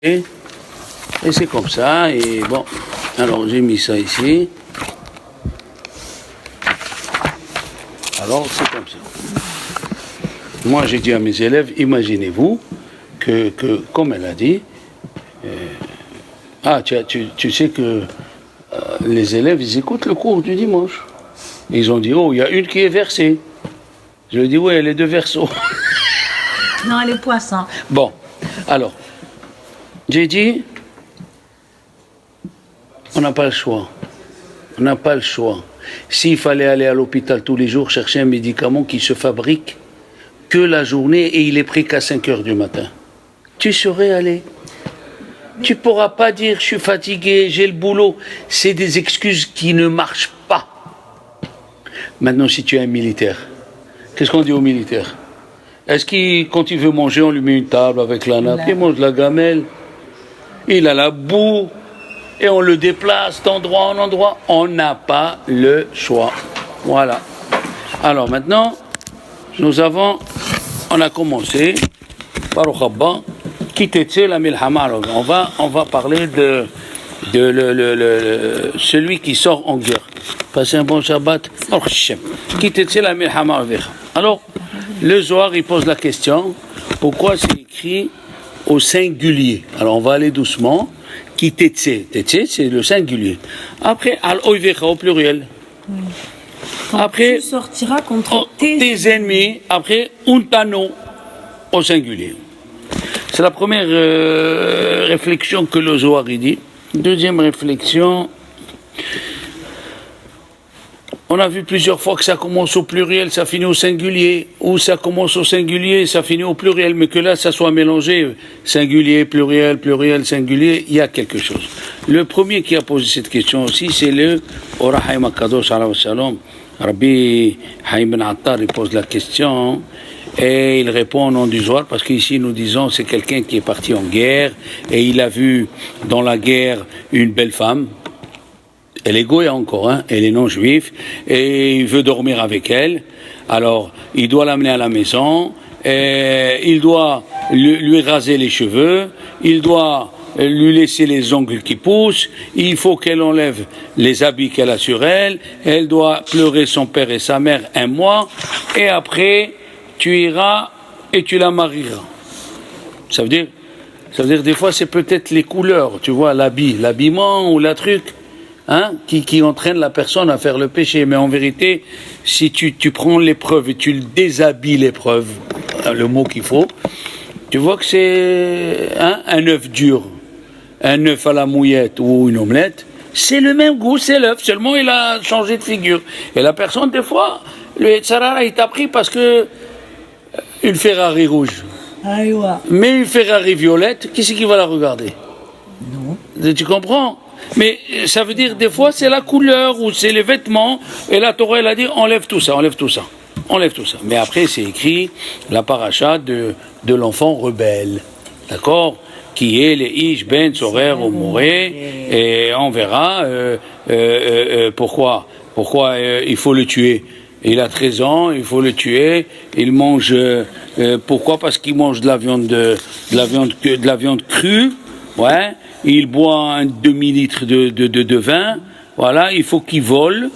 Et c'est comme ça, et bon, alors j'ai mis ça ici. Alors c'est comme ça. Moi j'ai dit à mes élèves, imaginez-vous que comme elle a dit, tu sais que les élèves ils écoutent le cours du dimanche. Ils ont dit, oh, il y a une qui est versée. Je lui ai dit, oui, elle est de Verseau. Non, elle est poisson. Bon, alors, j'ai dit, on n'a pas le choix. On n'a pas le choix. S'il fallait aller à l'hôpital tous les jours chercher un médicament qui se fabrique que la journée et il est pris qu'à 5 heures du matin, tu saurais aller. Tu ne pourras pas dire, je suis fatigué, j'ai le boulot. C'est des excuses qui ne marchent pas. Maintenant, si tu es un militaire, qu'est-ce qu'on dit aux militaires? Est-ce qu'il, quand il veut manger, on lui met une table avec la nappe, il mange la gamelle, il a la boue, et on le déplace d'endroit en endroit. On n'a pas le choix. Voilà. Alors maintenant, on a commencé, Baruch Abba, Kitetse la Milhama. On va parler de celui qui sort en guerre. Passez un bon Shabbat. Kitetse la Milhama. Alors, le Zohar, il pose la question, pourquoi c'est écrit au singulier? Alors, on va aller doucement. Kitetse, c'est le singulier. Après, al-oivecha au pluriel. Après, tu sortiras contre tes ennemis. Après, untano au singulier. C'est la première réflexion que le Zohar dit. Deuxième réflexion, on a vu plusieurs fois que ça commence au pluriel, ça finit au singulier, ou ça commence au singulier, ça finit au pluriel, mais que là, ça soit mélangé, singulier, pluriel, pluriel, singulier, il y a quelque chose. Le premier qui a posé cette question aussi, c'est le Ora Haïm HaKadosh, Rabbi Haïm Ben Attar, il pose la question, et il répond au nom du Zohar, parce qu'ici nous disons c'est quelqu'un qui est parti en guerre, et il a vu dans la guerre une belle femme. Elle est goya encore, hein, elle est non-juive, et il veut dormir avec elle. Alors, il doit l'amener à la maison, et il doit lui raser les cheveux, il doit lui laisser les ongles qui poussent, il faut qu'elle enlève les habits qu'elle a sur elle, elle doit pleurer son père et sa mère 1 mois, et après, tu iras et tu la marieras. Ça veut dire des fois, c'est peut-être les couleurs, tu vois, l'habillement ou la truc. Hein, qui entraîne la personne à faire le péché. Mais en vérité, si tu prends l'épreuve et tu le déshabilles l'épreuve, le mot qu'il faut, tu vois que c'est un œuf dur, un œuf à la mouillette ou une omelette, c'est le même goût, c'est l'œuf, seulement il a changé de figure. Et la personne, des fois, le Yetzirah, il t'a pris parce que une Ferrari rouge. Aïwa. Mais une Ferrari violette, qui c'est qui va la regarder? Non. Tu comprends? Mais ça veut dire des fois c'est la couleur ou c'est les vêtements, et la Torah elle a dit enlève tout ça. Mais après c'est écrit la paracha de l'enfant rebelle, d'accord, qui est les Ish Ben Sorer ou Moré, et on verra pourquoi il faut le tuer. Il a 13 ans, il faut le tuer. Il mange pourquoi? Parce qu'il mange de la viande crue, ouais. Il boit un demi-litre de vin, voilà, il faut qu'il vole,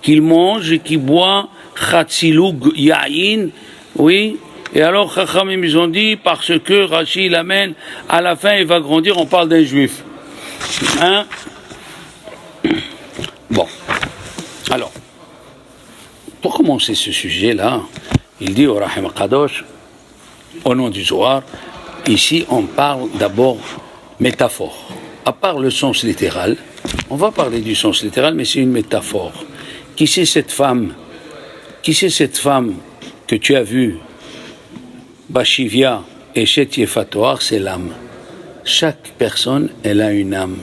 qu'il mange et qu'il boit Khatsilug Yahin, oui, et alors Chachamim ils ont dit, parce que Rashi l'amène, à la fin il va grandir, on parle d'un juif. Hein? Bon, alors, pour commencer ce sujet-là, il dit au Rahim Kadosh, au nom du Zohar, ici on parle d'abord métaphore. À part le sens littéral, on va parler du sens littéral, mais c'est une métaphore. Qui c'est cette femme que tu as vue, Bashivia et Chet Yefatoar, c'est l'âme. Chaque personne, elle a une âme.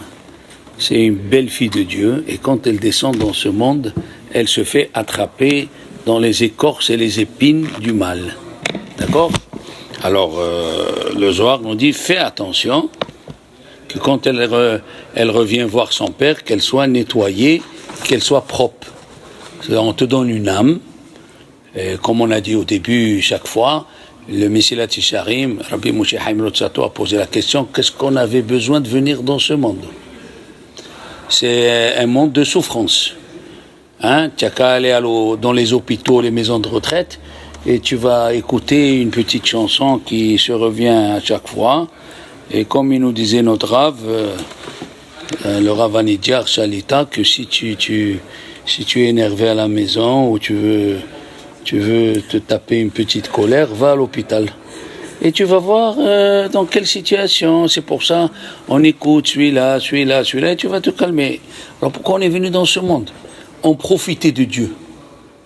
C'est une belle fille de Dieu, et quand elle descend dans ce monde, elle se fait attraper dans les écorces et les épines du mal. D'accord? Alors, le Zohar nous dit, fais attention, que quand elle revient voir son père, qu'elle soit nettoyée, qu'elle soit propre. On te donne une âme, et comme on a dit au début chaque fois, le Mesilat Yesharim, Rabbi Moshe Chaim Luzzatto a posé la question, qu'est-ce qu'on avait besoin de venir dans ce monde? C'est un monde de souffrance. Hein? Tu n'as qu'à aller dans les hôpitaux, les maisons de retraite, et tu vas écouter une petite chanson qui se revient à chaque fois. Et comme il nous disait notre Rav, le Rav Anidiar Shalita, que si tu es énervé à la maison ou tu veux te taper une petite colère, va à l'hôpital. Et tu vas voir dans quelle situation. C'est pour ça on écoute celui-là, et tu vas te calmer. Alors pourquoi on est venu dans ce monde? On profitait de Dieu.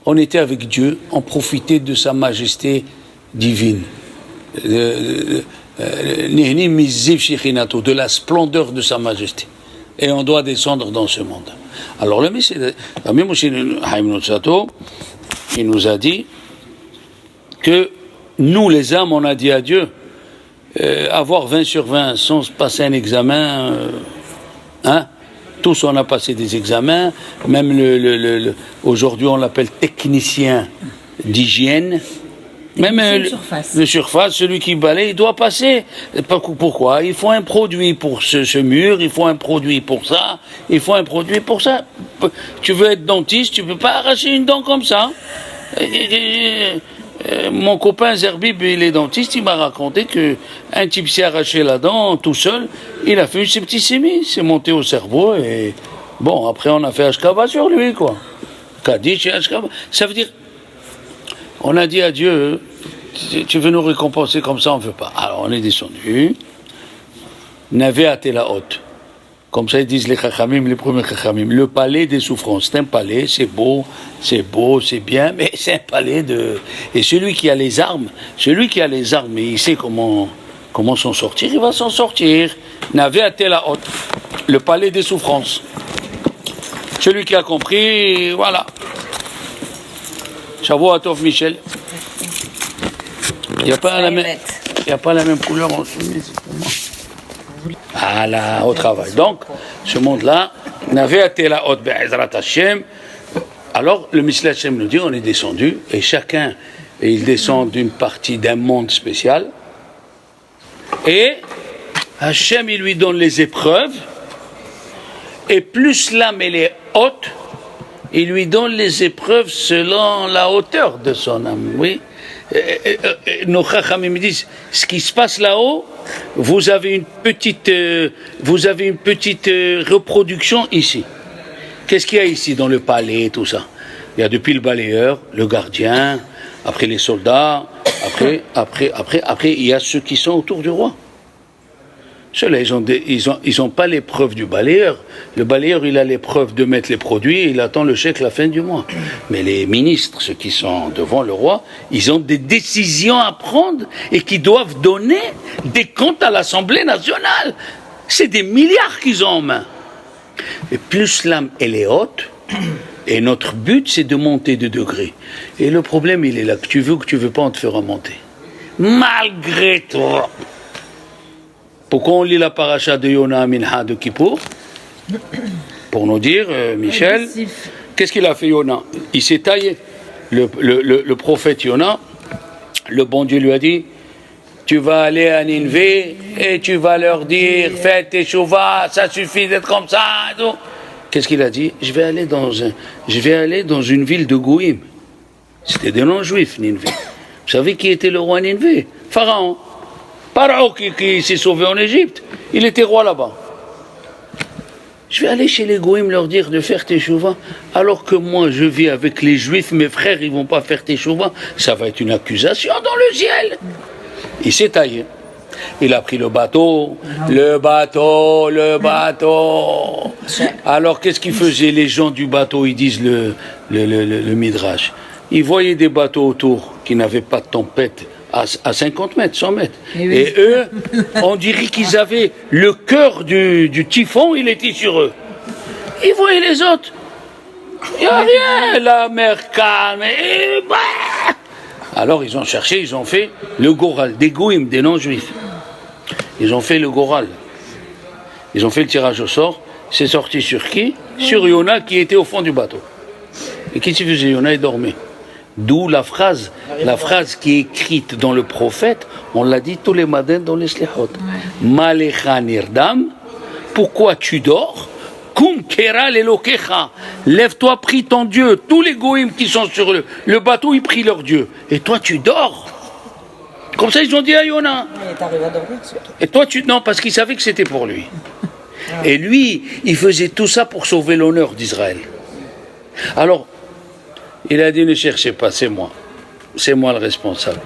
On était avec Dieu, on profitait de sa majesté divine. De la splendeur de sa majesté. Et on doit descendre dans ce monde. Alors le Messiah, il nous a dit que nous les âmes, on a dit à Dieu, avoir 20 sur 20 sans passer un examen, tous on a passé des examens, même aujourd'hui on l'appelle technicien d'hygiène. Même le surface, celui qui balaye, il doit passer. Pourquoi? Il faut un produit pour ce mur, il faut un produit pour ça, il faut un produit pour ça. Tu veux être dentiste, tu peux pas arracher une dent comme ça. Mon copain Zerbib, il est dentiste, il m'a raconté qu'un type s'est arraché la dent tout seul, il a fait une septicémie, c'est monté au cerveau et bon, après on a fait Ashkaba sur lui, quoi. Kaddish et Ashkaba. Ça veut dire, on a dit à Dieu, tu veux nous récompenser comme ça, on ne veut pas. Alors on est descendu, Navé até la haute. Comme ça ils disent les Chachamim, les premiers Chachamim, le palais des souffrances. C'est un palais, c'est beau, c'est bien, mais c'est un palais de... Et celui qui a les armes, et il sait comment s'en sortir, il va s'en sortir. Navé até la haute, le palais des souffrances. Celui qui a compris, voilà. Shavuot Tov, Michel. Il n'y a pas la même couleur en chemise pour moi. Voilà, au travail. Donc, ce monde-là, n'avait été la haute be'ezrat Hashem. Alors, le Mesilat Hashem nous dit, on est descendu, et chacun, il descend d'une partie d'un monde spécial, et Hashem, il lui donne les épreuves, et plus l'âme, elle est haute, il lui donne les épreuves selon la hauteur de son âme, oui. Nos Chachamim me disent, ce qui se passe là-haut, vous avez une petite reproduction ici. Qu'est-ce qu'il y a ici dans le palais, tout ça? Il y a depuis le balayeur, le gardien, après les soldats, après il y a ceux qui sont autour du roi. Ceux-là, ils ont pas l'épreuve du balayeur. Le balayeur, il a l'épreuve de mettre les produits et il attend le chèque la fin du mois. Mais les ministres, ceux qui sont devant le roi, ils ont des décisions à prendre et qui doivent donner des comptes à l'Assemblée nationale. C'est des milliards qu'ils ont en main. Et plus l'âme, elle est haute, et notre but, c'est de monter de degrés. Et le problème, il est là, que tu veux pas, on te fera monter. Malgré toi. Pourquoi on lit la paracha de Yona Minha de Kippour? Pour nous dire, Michel, qu'est-ce qu'il a fait Yona? Il s'est taillé. Le prophète Yona, le bon Dieu lui a dit, tu vas aller à Ninvé et tu vas leur dire, faites tes chouvas, ça suffit d'être comme ça. Et tout. Qu'est-ce qu'il a dit? Je vais aller dans une ville de Goïm. C'était des non-juifs, Ninvé. Vous savez qui était le roi Ninvé? Pharaon. Pharaon qui s'est sauvé en Égypte, il était roi là-bas. Je vais aller chez les Goïms leur dire de faire teshuva, alors que moi je vis avec les Juifs, mes frères ils vont pas faire teshuva, ça va être une accusation dans le ciel. Il s'est taillé. Il a pris le bateau. Alors qu'est-ce qu'ils faisaient les gens du bateau? Ils disent le Midrash. Ils voyaient des bateaux autour qui n'avaient pas de tempête. À 50 mètres, 100 mètres. Et eux, on dirait qu'ils avaient le cœur du typhon, il était sur eux. Ils voyaient les autres. Il n'y a rien, la mer calme. Alors ils ont cherché, ils ont fait le Goral, des Goïm, des non-juifs. Ils ont fait le Goral. Ils ont fait le tirage au sort. C'est sorti sur qui? Sur Yona qui était au fond du bateau. Et qu'est-ce qu'il faisait? Yona, il dormait. D'où la phrase La phrase qui est écrite dans le prophète, on l'a dit tous les matins dans les slihot. Malecha nirdam, pourquoi tu dors? Kum kera lelokecha, lève-toi, prie ton Dieu. Tous les goïms qui sont sur le bateau, ils prient leur Dieu. Et toi, tu dors. Comme ça, ils ont dit à Yona. Et t'arrives à dormir surtout. Et toi, non, parce qu'il savait que c'était pour lui. Et lui, il faisait tout ça pour sauver l'honneur d'Israël. Alors, il a dit, ne cherchez pas, c'est moi. C'est moi le responsable.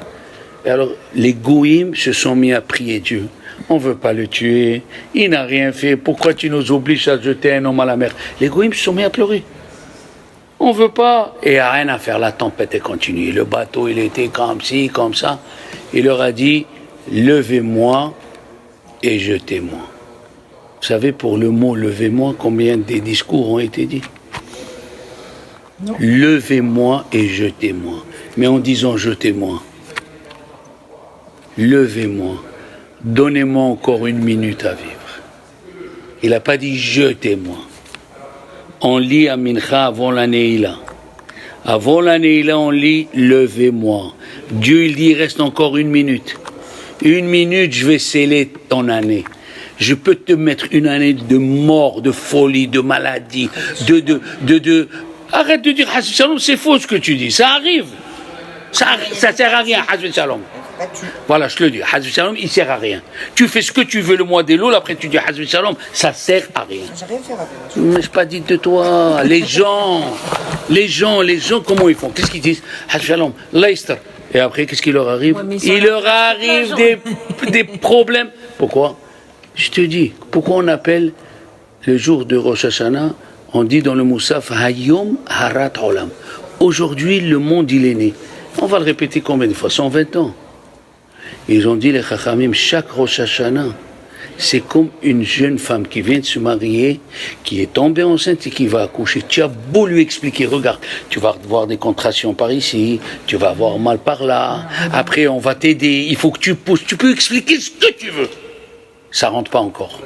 Et alors, les goïms se sont mis à prier Dieu. On ne veut pas le tuer. Il n'a rien fait. Pourquoi tu nous obliges à jeter un homme à la mer? Les goïms se sont mis à pleurer. On ne veut pas. Et il n'y a rien à faire. La tempête est continuée. Le bateau, il était comme ci, comme ça. Il leur a dit, levez-moi et jetez-moi. Vous savez, pour le mot levez-moi, combien des discours ont été dits? Non. Levez-moi et jetez-moi. Mais en disant jetez-moi, levez-moi, donnez-moi encore une minute à vivre. Il n'a pas dit jetez-moi. On lit à Mincha avant la Neila. Avant la Neila, on lit levez-moi. Dieu, il dit il reste encore une minute. Une minute, je vais sceller ton année. Je peux te mettre une année de mort, de folie, de maladie, Arrête de dire Hasbi Shalom, c'est faux ce que tu dis. Ça arrive. Ça sert à rien, Hasbi Shalom. Voilà, je te le dis. Hasbi Shalom, il sert à rien. Tu fais ce que tu veux le mois des Loul, après tu dis Hasbi Shalom, ça sert à rien. J'ai rien fait avec. Mais je pas dit de toi. Les gens, comment ils font? Qu'est-ce qu'ils disent? Hasbi Shalom, Leicester. Et après, qu'est-ce qui leur arrive? Il leur arrive des problèmes. Pourquoi? Je te dis, pourquoi on appelle le jour de Rosh Hashanah, on dit dans le Moussaf, Hayom Harat Olam. Aujourd'hui, le monde, il est né. On va le répéter combien de fois? 120 ans. Ils ont dit, les Chachamim, chaque Rosh Hashanah, c'est comme une jeune femme qui vient de se marier, qui est tombée enceinte et qui va accoucher. Tu as beau lui expliquer, regarde, tu vas avoir des contractions par ici, tu vas avoir mal par là, après on va t'aider, il faut que tu pousses, tu peux expliquer ce que tu veux. Ça rentre pas encore.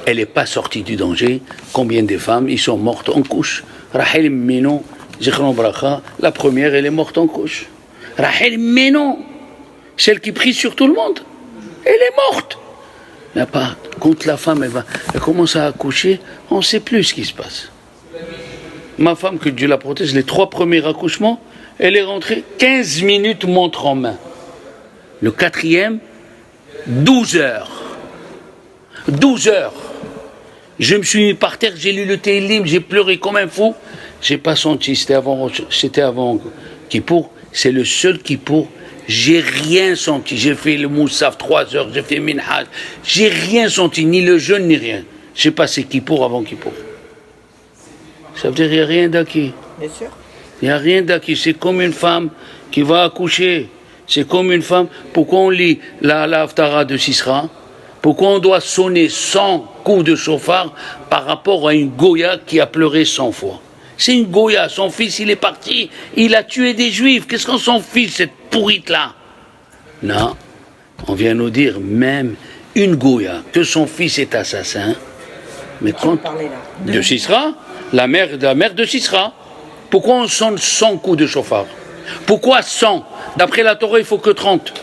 Elle n'est pas sortie du danger. Combien de femmes, ils sont mortes en couche. Rahel Menon, Zichron Bracha, la première, elle est morte en couche. Rahel Menon, celle qui prie sur tout le monde, elle est morte. Mais pas, quand la femme, elle commence à accoucher, on ne sait plus ce qui se passe. Ma femme, que Dieu la protège, les 3 premiers accouchements, elle est rentrée 15 minutes montre en main. Le 4e, 12 heures. 12 heures. Je me suis mis par terre, j'ai lu le Tehillim, j'ai pleuré comme un fou. J'ai pas senti, c'était avant Kippour, c'est le seul Kippour. J'ai rien senti. J'ai fait le Moussaf 3 heures, j'ai fait Minhaj. J'ai rien senti, ni le jeûne, ni rien. J'ai passé Kippour avant Kippour. Ça veut dire qu'il n'y a rien d'acquis. Bien sûr. Il n'y a rien d'acquis. C'est comme une femme qui va accoucher. C'est comme une femme. Pourquoi on lit la Haftara de Sisra? Pourquoi on doit sonner 100 coups de chauffard par rapport à une Goya qui a pleuré 100 fois? C'est une Goya, son fils il est parti, il a tué des juifs, qu'est-ce qu'on s'en fiche cette pourrite-là? Non, on vient nous dire même une Goya, que son fils est assassin, mais quand... De Sisra, la mère de Sisra. Pourquoi on sonne 100 coups de chauffard? Pourquoi 100? D'après la Torah, il faut que 30.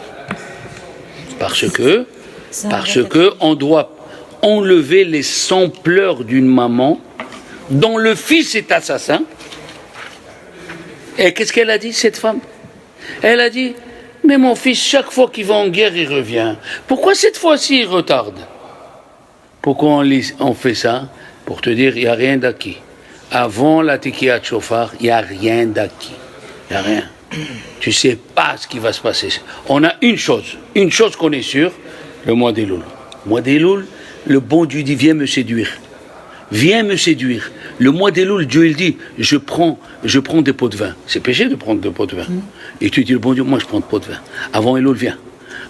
Parce que on doit enlever les 100 pleurs d'une maman dont le fils est assassin. Et qu'est-ce qu'elle a dit, cette femme? Elle a dit, mais mon fils, chaque fois qu'il va en guerre, il revient. Pourquoi cette fois-ci, il retarde? Pourquoi on fait ça? Pour te dire, il n'y a rien d'acquis. Avant la Tekiyat Shofar, il n'y a rien d'acquis. Il n'y a rien. Tu ne sais pas ce qui va se passer. On a une chose qu'on est sûr, le mois des Loul. Le mois des Loul, le bon Dieu dit, viens me séduire. Viens me séduire. Le mois des Loul, Dieu il dit, je prends des pots de vin. C'est péché de prendre des pots de vin. Et tu dis, le bon Dieu, moi je prends des pots de vin. Avant Elul, viens.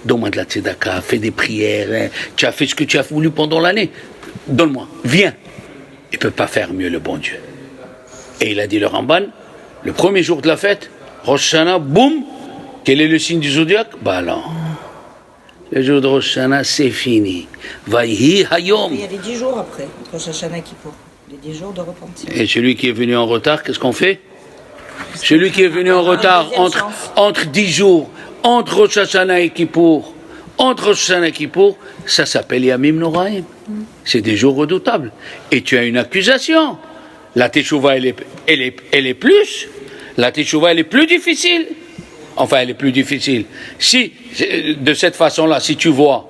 Donne-moi de la tzedaka, fais des prières. Hein. Tu as fait ce que tu as voulu pendant l'année. Donne-moi, viens. Il ne peut pas faire mieux le bon Dieu. Et il a dit le Ramban, le premier jour de la fête, Rosh Hashanah, boum, quel est le signe du zodiaque? Ballon. Le jour de Rosh Hashanah, c'est fini. Vayhi hayom. Il y a les 10 jours après, entre Rosh Hashanah et Kippour. Les 10 jours de repentir. Et celui qui est venu en retard, qu'est-ce qu'on fait? Celui qui est venu en retard entre 10 jours, entre Rosh Hashanah et Kippour, ça s'appelle Yamim Noraim. C'est des jours redoutables. Et tu as une accusation. La Teshuvah, elle est plus. La Teshuvah, elle est plus difficile. Enfin, elle est plus difficile. Si, de cette façon-là, si tu vois,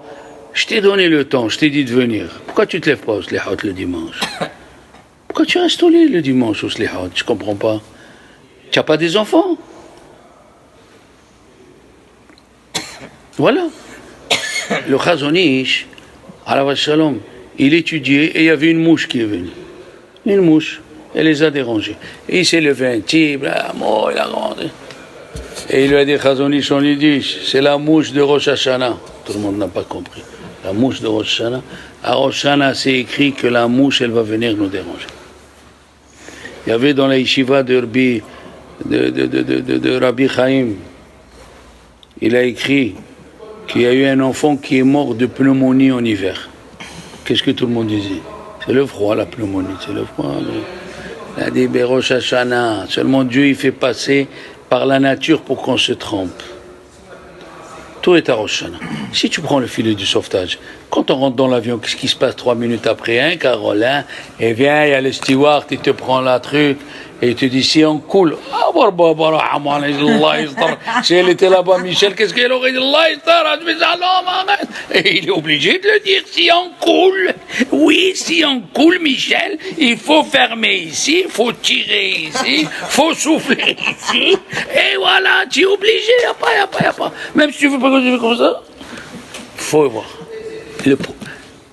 je t'ai donné le temps, je t'ai dit de venir. Pourquoi tu ne te lèves pas au Slihot le dimanche? Pourquoi tu restes au lit le dimanche au Slihot? Je ne comprends pas. Tu n'as pas des enfants? Voilà. Le Chazon Ish, alav shalom, il étudiait et il y avait une mouche qui est venue. Une mouche. Elle les a dérangés. Et il s'est levé un type, il a grandi. Et il lui a dit, Chazon Ish, on lui dit, c'est la mouche de Rosh Hashanah. Tout le monde n'a pas compris. La mouche de Rosh Hashanah. À Rosh Hashanah, c'est écrit que la mouche, elle va venir nous déranger. Il y avait dans la yeshiva de Rabbi Chaim, il a écrit qu'il y a eu un enfant qui est mort de pneumonie en hiver. Qu'est-ce que tout le monde disait? C'est le froid, la pneumonie, c'est le froid. Il a dit, Rosh Hashanah, seulement Dieu il fait passer par la nature pour qu'on se trompe. Tout est à Rosh Hashanah. Si tu prends le filet du sauvetage, quand on rentre dans l'avion, qu'est-ce qui se passe 3 minutes après? Hein, Caroline, et vient, il y a le steward, il te prend la truc, et il te dit, si on coule, si elle était là-bas, Michel, qu'est-ce qu'elle aurait dit? Et il est obligé de le dire, si on coule. Oui, si on coule, Michel, il faut fermer ici, il faut tirer ici, il faut souffler ici, et voilà, tu es obligé, il n'y a pas. Même si tu veux pas continuer comme ça, il faut voir.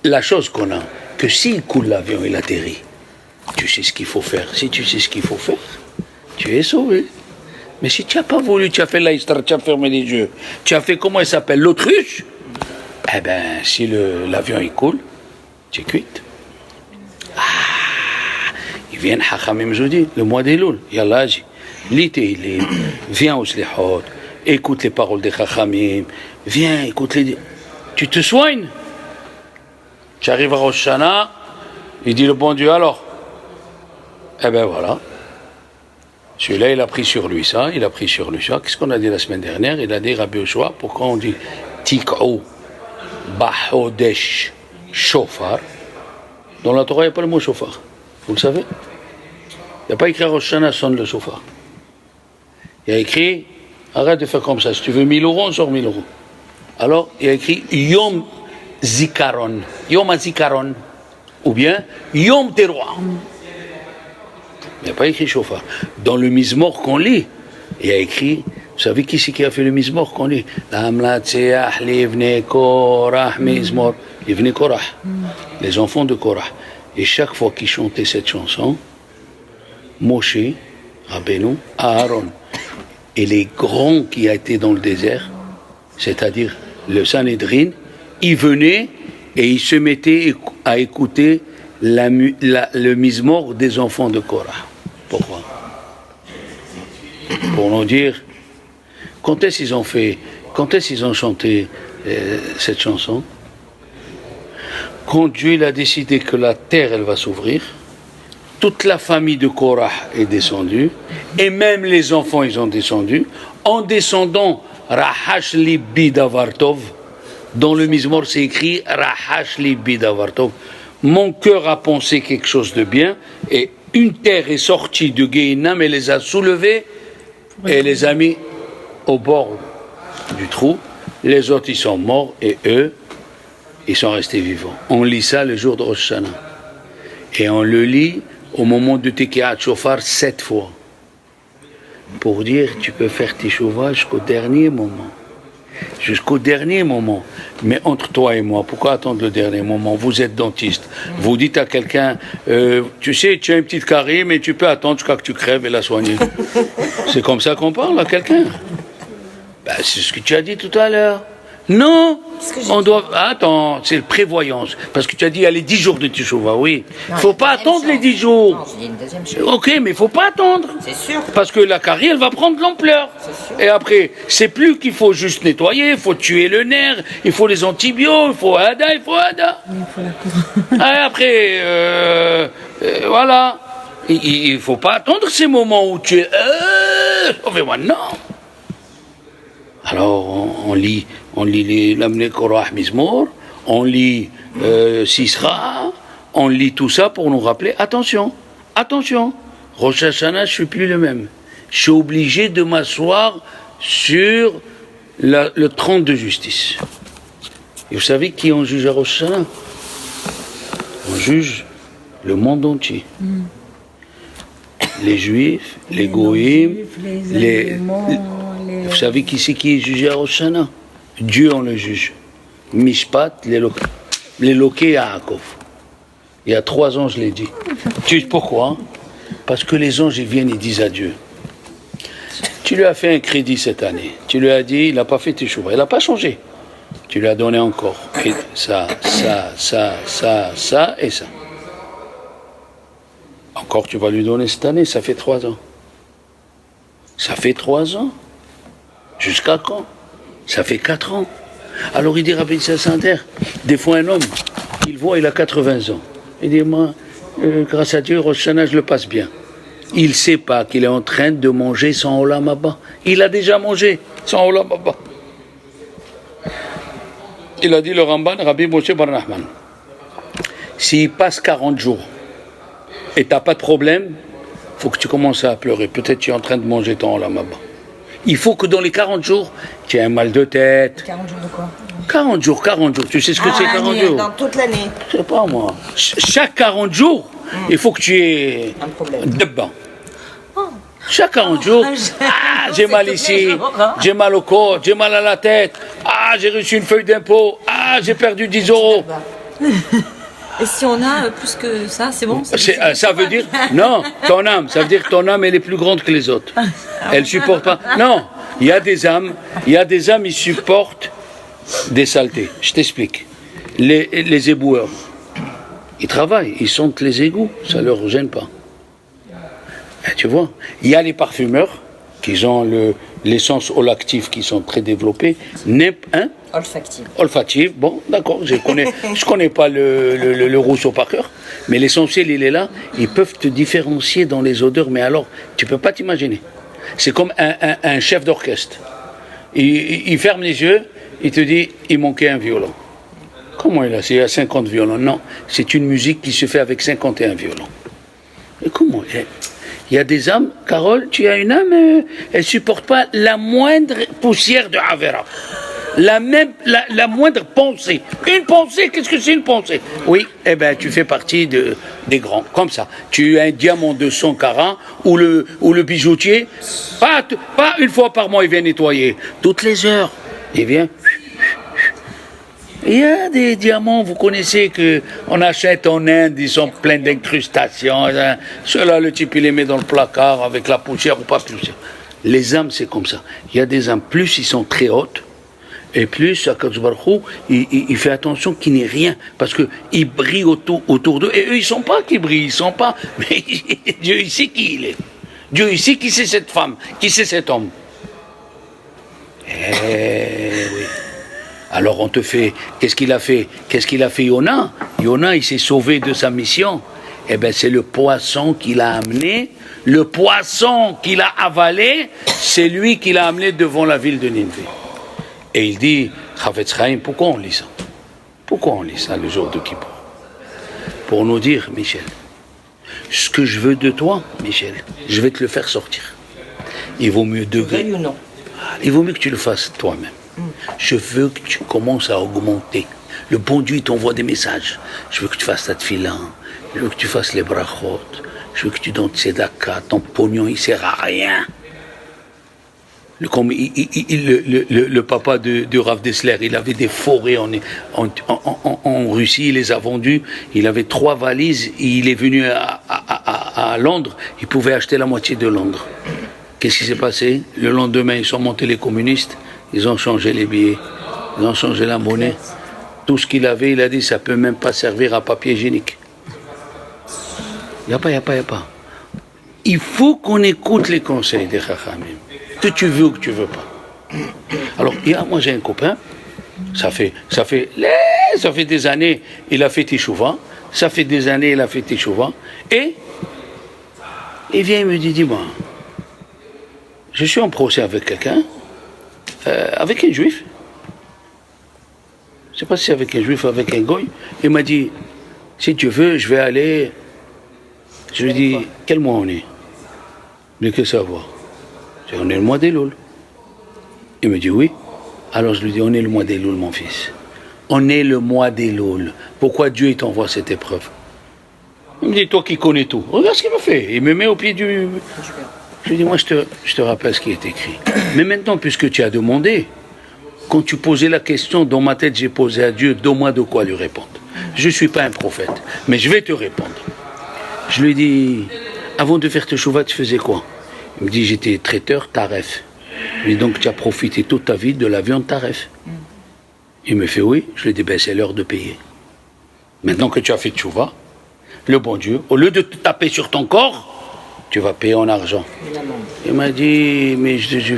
La chose qu'on a, que s'il coule l'avion, il atterrit, tu sais ce qu'il faut faire. Si tu sais ce qu'il faut faire, tu es sauvé. Mais si tu n'as pas voulu, tu as fait l'aïstar, tu as fermé les yeux, tu as fait, comment il s'appelle, l'autruche, eh bien, si l'avion il coule, tu es cuite. Ils viennent, Hachamim Zoudi, le mois d'Elul, Yallah, lis tes Ilim, viens au Slihot, écoute les paroles des Chachamim, viens, écoute les... Tu te soignes. Tu arrives à Rosh Hashanah, il dit le bon Dieu alors. Eh bien voilà. Celui-là, il a pris sur lui ça, il a pris sur lui ça. Qu'est-ce qu'on a dit la semaine dernière? Il a dit Rabbi Yoshua, pourquoi on dit Tik'ou Bahodesh Shofar? Dans la Torah, il n'y a pas le mot Shofar. Vous le savez? Il n'y a pas écrit Rosh Hashanah sonne le Shofar. Il y a écrit, arrête de faire comme ça, si tu veux 1000 euros, on sort 1000 euros. Alors, il y a écrit Yom Zikaron, Yom Azikaron, ou bien Yom Teroa. Il n'y a pas écrit Shofar. Dans le Mizmor qu'on lit, il y a écrit, vous savez qui c'est qui a fait le Mizmor qu'on lit? L'Amlatseach, l'Ivne Korah, Mizmor, l'Ivne Korah, les enfants de Korah. Et chaque fois qu'ils chantaient cette chanson, Moshe, Rabbeinu, Aaron, et les grands qui étaient dans le désert, c'est-à-dire le Sanhédrin, ils venaient et ils se mettaient à écouter le Mizmor des enfants de Korah. Pourquoi? Pour nous dire, quand est-ce qu'ils ont chanté cette chanson? Quand Dieu a décidé que la terre, elle va s'ouvrir, toute la famille de Korah est descendue, et même les enfants, ils ont descendu. En descendant, Rahash Libi Davartov, dans le Mizmor, c'est écrit Rahash Libi Davartov. Mon cœur a pensé quelque chose de bien, et une terre est sortie de Gehinam et les a soulevés et les a mis au bord du trou. Les autres, ils sont morts, et eux, ils sont restés vivants. On lit ça le jour de Rosh Hashanah. Et on le lit au moment de Tekiat Shofar 7 fois. Pour dire, tu peux faire Teshuvah jusqu'au dernier moment. Jusqu'au dernier moment. Mais entre toi et moi, pourquoi attendre le dernier moment? Vous êtes dentiste. Vous dites à quelqu'un, tu sais, tu as une petite carie, mais tu peux attendre jusqu'à que tu crèves et la soigner. C'est comme ça qu'on parle à quelqu'un. Ben, c'est ce que tu as dit tout à l'heure. Non, on doit... Attends, c'est le prévoyance. Parce que tu as dit, il y a les 10 jours de Teshuvah, oui. Il ne faut pas attendre les 10 jours. Non, j'ai dit une deuxième chose. Ok, mais il ne faut pas attendre. C'est sûr. Parce que la carie, elle va prendre l'ampleur. Et après, c'est plus qu'il faut juste nettoyer, il faut tuer le nerf, il faut les antibiotiques, il faut Ada. Il faut la cour. Et après, voilà. Il ne faut pas attendre ces moments où tu es... sauver maintenant. Alors, on lit l'Amne Korah Mizmor, on lit Sisra, on lit tout ça pour nous rappeler, attention, Rosh Hashanah, je ne suis plus le même. Je suis obligé de m'asseoir sur le trône de justice. Et vous savez qui on juge à Rosh Hashanah? On juge le monde entier. Les Juifs, les Goïms, vous savez qui c'est qui est jugé à Rosh Hashanah? Dieu, on le juge. Mishpat, les loquets à Yaakov. Il y a 3 ans, je l'ai dit. Tu sais pourquoi? Parce que les anges, ils viennent, ils disent à Dieu. Tu lui as fait un crédit cette année. Tu lui as dit, il n'a pas fait tes choux. Il n'a pas changé. Tu lui as donné encore. Et ça et ça. Encore, tu vas lui donner cette année, ça fait 3 ans. Ça fait 3 ans. Jusqu'à quand? Ça fait 4 ans. Alors il dit, Rabbi Sander, des fois un homme, il voit, il a 80 ans. Il dit, moi, grâce à Dieu, Rosh Hashanah, je le passe bien. Il ne sait pas qu'il est en train de manger son Olam Haba. Il a déjà mangé son Olam Haba. Il a dit le Ramban, Rabbi Moshe Bar Nachman. S'il passe 40 jours et tu n'as pas de problème, il faut que tu commences à pleurer. Peut-être que tu es en train de manger ton Olam Haba. Il faut que dans les 40 jours, tu aies un mal de tête. 40 jours de quoi? 40 jours. Tu sais ce que c'est 40 jours? Dans toute l'année. Je sais pas moi. Chaque 40 jours, il faut que tu aies un problème. Dedans. Chaque 40 jours, j'ai mal ici, j'ai mal au corps, j'ai mal à la tête, j'ai reçu une feuille d'impôt, j'ai perdu 10 euros. Et si on a plus que ça, c'est bon? Ça veut dire, non, ton âme, ça veut dire que ton âme, elle est plus grande que les autres. Elle ne supporte pas. Non, il y a des âmes, ils supportent des saletés. Je t'explique. Les éboueurs, ils travaillent, ils sentent les égouts, ça ne leur gêne pas. Et tu vois, il y a les parfumeurs qui ont l'essence olfactive qui sont très développées. Olfactive, bon, d'accord, je connais pas le Rousseau par cœur, mais l'essentiel, il est là. Ils peuvent te différencier dans les odeurs, mais alors, tu peux pas t'imaginer. C'est comme un chef d'orchestre. Il ferme les yeux, il te dit, il manquait un violon. Comment il a? Il y a 50 violons. Non, c'est une musique qui se fait avec 51 violons. Et comment? Il y a des âmes, Carole, tu as une âme, elle ne supporte pas la moindre poussière de Havera. La moindre pensée. Une pensée, qu'est-ce que c'est une pensée? Oui, eh bien, tu fais partie des grands, comme ça. Tu as un diamant de 100 carats, ou le bijoutier, pas une fois par mois, il vient nettoyer. Toutes les heures, il vient... Il y a des diamants, vous connaissez, qu'on achète en Inde, ils sont pleins d'incrustations. Ceux-là, le type, il les met dans le placard avec la poussière ou pas poussière. Les âmes, c'est comme ça. Il y a des âmes, plus ils sont très hautes, et plus, Akadosh Baruch Hu, il fait attention qu'il n'y ait rien, parce qu'ils brillent autour d'eux, et eux, ils ne sont pas qui brillent, ils ne sont pas. Mais Dieu, il sait qui il est. Dieu, il sait qui c'est cette femme, qui c'est cet homme. Oui. Alors on te fait, qu'est-ce qu'il a fait Yona? Yona, il s'est sauvé de sa mission. Eh bien, c'est le poisson qu'il a amené. Le poisson qu'il a avalé, c'est lui qui l'a amené devant la ville de Nineveh. Et il dit, Chavetz Chaim, pourquoi on lit ça? Pourquoi on lit ça le jour de Kippour? Pour nous dire, Michel, ce que je veux de toi, Michel, je vais te le faire sortir. Il vaut mieux degré. Il vaut mieux que tu le fasses toi-même. Je veux que tu commences à augmenter. Le bon Dieu, il t'envoie des messages. Je veux que tu fasses ta tefila. Je veux que tu fasses les brachot. Je veux que tu donnes tzedaka. Ton pognon, il ne sert à rien. Le papa de Rav Dessler, il avait des forêts en Russie, il les a vendues. Il avait 3 valises. Il est venu à Londres. Il pouvait acheter la moitié de Londres. Qu'est-ce qui s'est passé? Le lendemain, ils sont montés les communistes. Ils ont changé les billets, ils ont changé la monnaie. Tout ce qu'il avait, il a dit, ça ne peut même pas servir à papier hygiénique. Il n'y a pas. Il faut qu'on écoute les conseils des Chachamim, que tu veux ou que tu ne veux pas. Alors, moi j'ai un copain, ça fait des années, il a fait Teshuvah, et il vient, il me dit, dis-moi, je suis en procès avec quelqu'un, avec un juif. Je ne sais pas si c'est avec un juif ou avec un goy. Il m'a dit, si tu veux, je vais aller. Je lui ai dit, quel mois on est? Il dit, qu'est-ce que ça va? Je dis, on est le mois d'Elul. Il me dit, oui. Alors je lui dis, on est le mois d'Elul, mon fils. On est le mois d'Elul. Pourquoi Dieu il t'envoie cette épreuve? Il me dit, toi qui connais tout, regarde ce qu'il m'a fait. Il me met au pied du... Je lui dis, moi je te rappelle ce qui est écrit. Mais maintenant, puisque tu as demandé, quand tu posais la question, dans ma tête j'ai posé à Dieu, donne-moi de quoi lui répondre. Je ne suis pas un prophète, mais je vais te répondre. Je lui dis, avant de faire tes chouva, tu faisais quoi? Il me dit, j'étais traiteur taref. Je lui dis, donc tu as profité toute ta vie de la viande taref. Il me fait oui. Je lui dis, ben c'est l'heure de payer. Maintenant que tu as fait tchouva, le bon Dieu, au lieu de te taper sur ton corps, tu vas payer en argent. Il m'a dit, mais je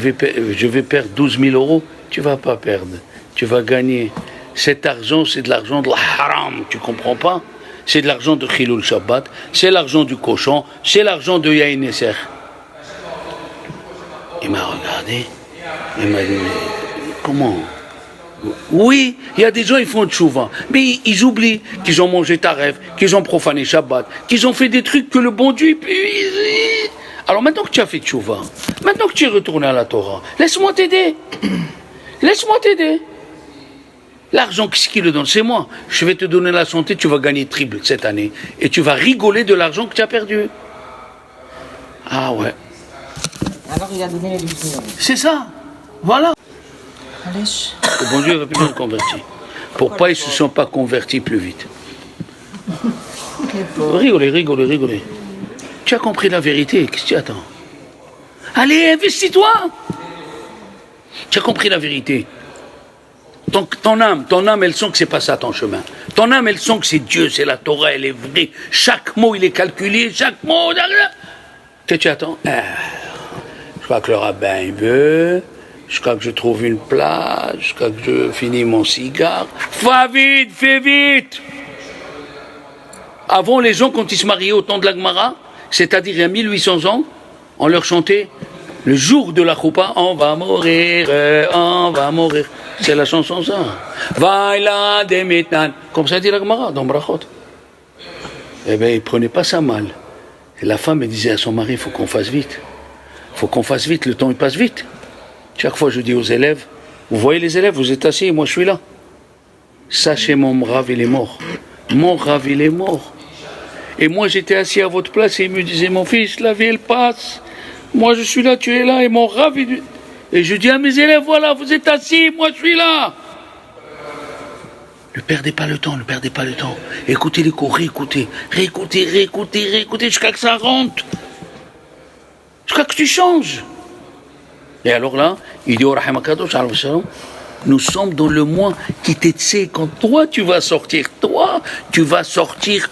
vais perdre 12 000 euros. Tu ne vas pas perdre, tu vas gagner. Cet argent, c'est de l'argent de la haram, tu ne comprends pas? C'est de l'argent de Chilul Shabbat, c'est l'argent du cochon, c'est l'argent de Yain Esser. Il m'a regardé, il m'a dit, mais comment? Oui, il y a des gens, ils font tchouva, mais ils oublient qu'ils ont mangé taref, qu'ils ont profané Shabbat, qu'ils ont fait des trucs que le bon Dieu... Alors maintenant que tu as fait tchouva, maintenant que tu es retourné à la Torah, laisse-moi t'aider. Laisse-moi t'aider. L'argent, qu'est-ce qui le donne? C'est moi. Je vais te donner la santé, tu vas gagner triple cette année. Et tu vas rigoler de l'argent que tu as perdu. Ah ouais. Alors il a donné les 12 000 euros. C'est ça. Voilà. Allez. Le bon Dieu va plus nous convertir. Pourquoi ils ne se sont pas convertis plus vite? Rigolez. Tu as compris la vérité. Qu'est-ce que tu attends? Allez, investis-toi. Tu as compris la vérité. Ton âme, elle sent que c'est pas ça ton chemin. Ton âme, elle sent que c'est Dieu, c'est la Torah, elle est vraie. Chaque mot, il est calculé, chaque mot... Qu'est-ce que tu attends? Je crois que le rabbin, il veut. Je crois que je trouve une plage. Je crois que je finis mon cigare. Fais vite. Avant, les gens, quand ils se mariaient au temps de la Gemara, c'est-à-dire il y a 1800 ans, on leur chantait... Le jour de la choupa, on va mourir. C'est la chanson ça. Vaïla de mitnan. Comme ça dit la Gemara dans Brachot. Eh bien, il ne prenait pas ça mal. Et la femme, elle disait à son mari, il faut qu'on fasse vite. Il faut qu'on fasse vite, le temps il passe vite. Chaque fois, je dis aux élèves, vous voyez les élèves, vous êtes assis, moi je suis là. Sachez, mon Rav, il est mort. Mon Rav, il est mort. Et moi, j'étais assis à votre place et il me disait, mon fils, la vie, elle passe. Moi, je suis là, tu es là, et mon Rav... Et je dis à mes élèves, voilà, vous êtes assis, moi, je suis là. Ne perdez pas le temps. Écoutez les cours, réécoutez, jusqu'à que ça rentre. Jusqu'à que tu changes. Et alors là, il dit au Rahim HaKadosh, nous sommes dans le mois qui t'est quand toi, tu vas sortir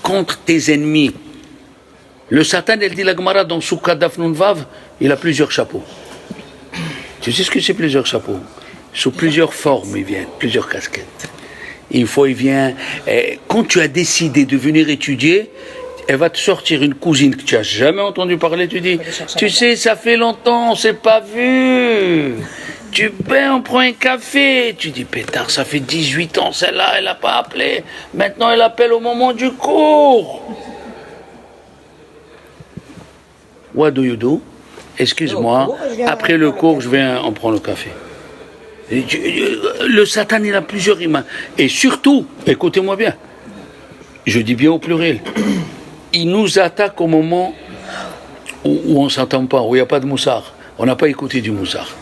contre tes ennemis. Le Satan, elle dit la Gemara dans Soukha Daf Nun Vav, il a plusieurs chapeaux. Tu sais ce que c'est plusieurs chapeaux? Sous plusieurs formes, ils viennent, plusieurs casquettes. Une fois, il vient, quand tu as décidé de venir étudier, elle va te sortir une cousine que tu n'as jamais entendu parler, tu dis, tu sais, ça fait longtemps, on s'est pas vu. On prend un café. Tu dis, pétard, ça fait 18 ans, celle-là, elle n'a pas appelé. Maintenant, elle appelle au moment du cours. What do you do? Excuse-moi, après le cours, on prend le café. Le Satan, il a plusieurs images. Et surtout, écoutez-moi bien, je dis bien au pluriel, il nous attaque au moment où on ne s'entend pas, où il n'y a pas de moussard. On n'a pas écouté du moussard.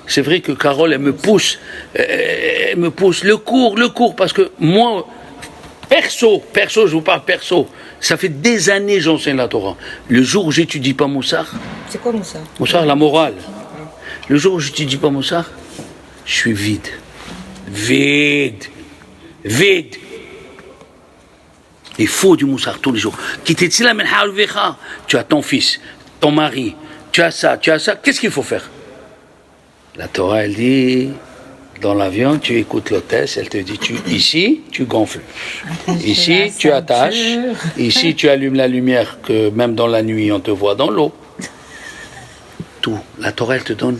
C'est vrai que Carole, elle me pousse le cours, parce que moi, perso, je vous parle perso, ça fait des années que j'enseigne la Torah. Le jour où j'étudie pas Moussar... C'est quoi Moussar? Moussar, la morale. Le jour où j'étudie pas Moussar, je suis vide. Il faut du Moussar tous les jours. Tu as ton fils, ton mari, tu as ça. Qu'est-ce qu'il faut faire? La Torah, elle dit... Dans l'avion, tu écoutes l'hôtesse, elle te dit, ici, tu gonfles. Ici, tu attaches. Ici, tu allumes la lumière, que même dans la nuit, on te voit dans l'eau. tout. La Torah, elle te donne,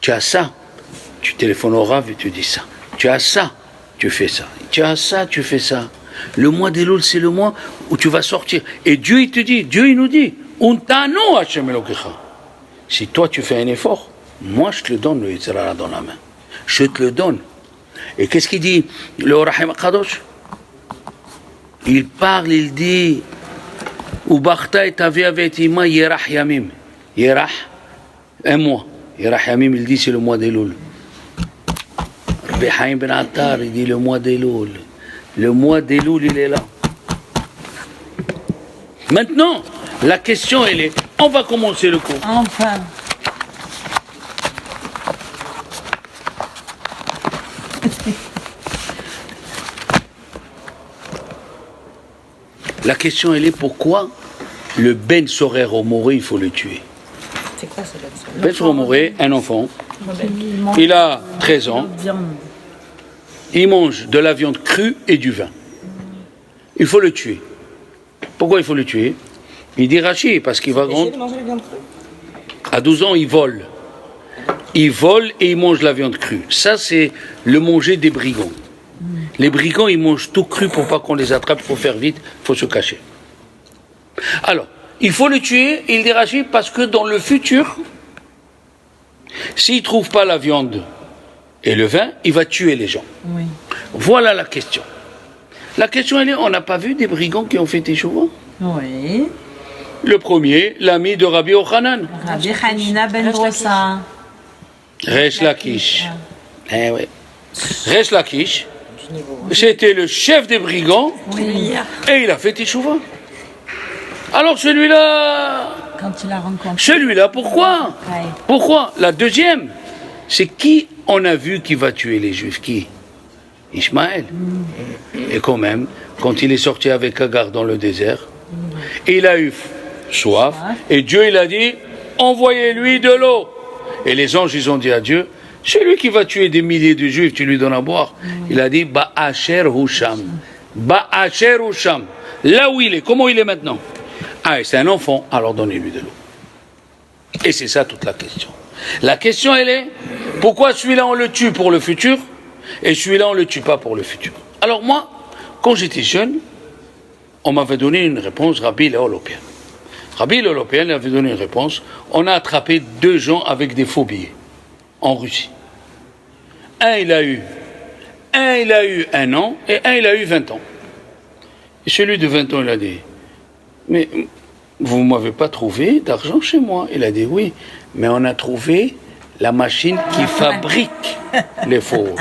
tu as ça, tu téléphones au Rav et tu dis ça. Tu as ça, tu fais ça. Tu as ça, tu fais ça. Le mois d'Elul, c'est le mois où tu vas sortir. Et Dieu, il te dit, Dieu, il nous dit, Untano Hashem Elokecha. Si toi, tu fais un effort, moi, je te le donne, le Yitzhara dans la main. Je te le donne. Et qu'est-ce qu'il dit, le Rahim Kadosh? Il parle, il dit, Ubarta et Tavi Avetima Yerach Yamim. Yerach, un mois. Yerach Yamim, il dit, c'est le mois d'Elul. Rabbi Haïm Ben Attar, il dit le mois d'Elul. Le mois d'Elul, il est là. Maintenant, la question, elle est, on va commencer le cours. Enfin. La question, elle est, pourquoi le Ben Sorer au Moré, il faut le tuer? C'est quoi ce Ben Ben Sorer au Moré, un enfant, il a 13 ans, il mange de la viande crue et du vin. Il faut le tuer. Pourquoi il faut le tuer? Il dit Rachi, parce qu'il va grandir. À 12 ans, il vole. Il vole et il mange la viande crue. Ça, c'est le manger des brigands. Les brigands, ils mangent tout cru pour pas qu'on les attrape. Il faut faire vite, il faut se cacher. Alors, il faut le tuer, il dit Rachi, parce que dans le futur, s'il ne trouve pas la viande et le vin, il va tuer les gens. Oui. Voilà la question. La question, elle est, on n'a pas vu des brigands qui ont fait échouement? Oui. Le premier, l'ami de Rabbi Ochanan. Rabbi Hanina ben Rosa. Resh Lakish. Eh oui. Resh Lakish, c'était le chef des brigands, Oui. et il a fait échouement. Alors celui-là, Quand tu l'as rencontré. celui-là, pourquoi? Ouais. Pourquoi? La deuxième, c'est qui on a vu qui va tuer les Juifs? Qui? Ishmaël. Et quand même, quand il est sorti avec Agar dans le désert, il a eu soif, et Dieu il a dit, envoyez-lui de l'eau. Et les anges, ils ont dit à Dieu, c'est lui qui va tuer des milliers de Juifs, tu lui donnes à boire. Il a dit, Ba'asher Husham. Ba'asher Husham. Là où il est, comment il est maintenant? Ah, c'est un enfant, alors donnez-lui de l'eau. Et c'est ça toute la question. La question, elle est, pourquoi celui-là on le tue pour le futur, et celui-là on ne le tue pas pour le futur? Alors moi, quand j'étais jeune, on m'avait donné une réponse, Rabbi Léolopien. Rabbi Léolopien avait donné une réponse, on a attrapé 2 gens avec des faux billets, en Russie. Un, il a eu 1 an, et un, il a eu 20 ans. Et celui de 20 ans, il a dit, mais vous ne m'avez pas trouvé d'argent chez moi? Il a dit, oui, mais on a trouvé la machine qui fabrique les faux.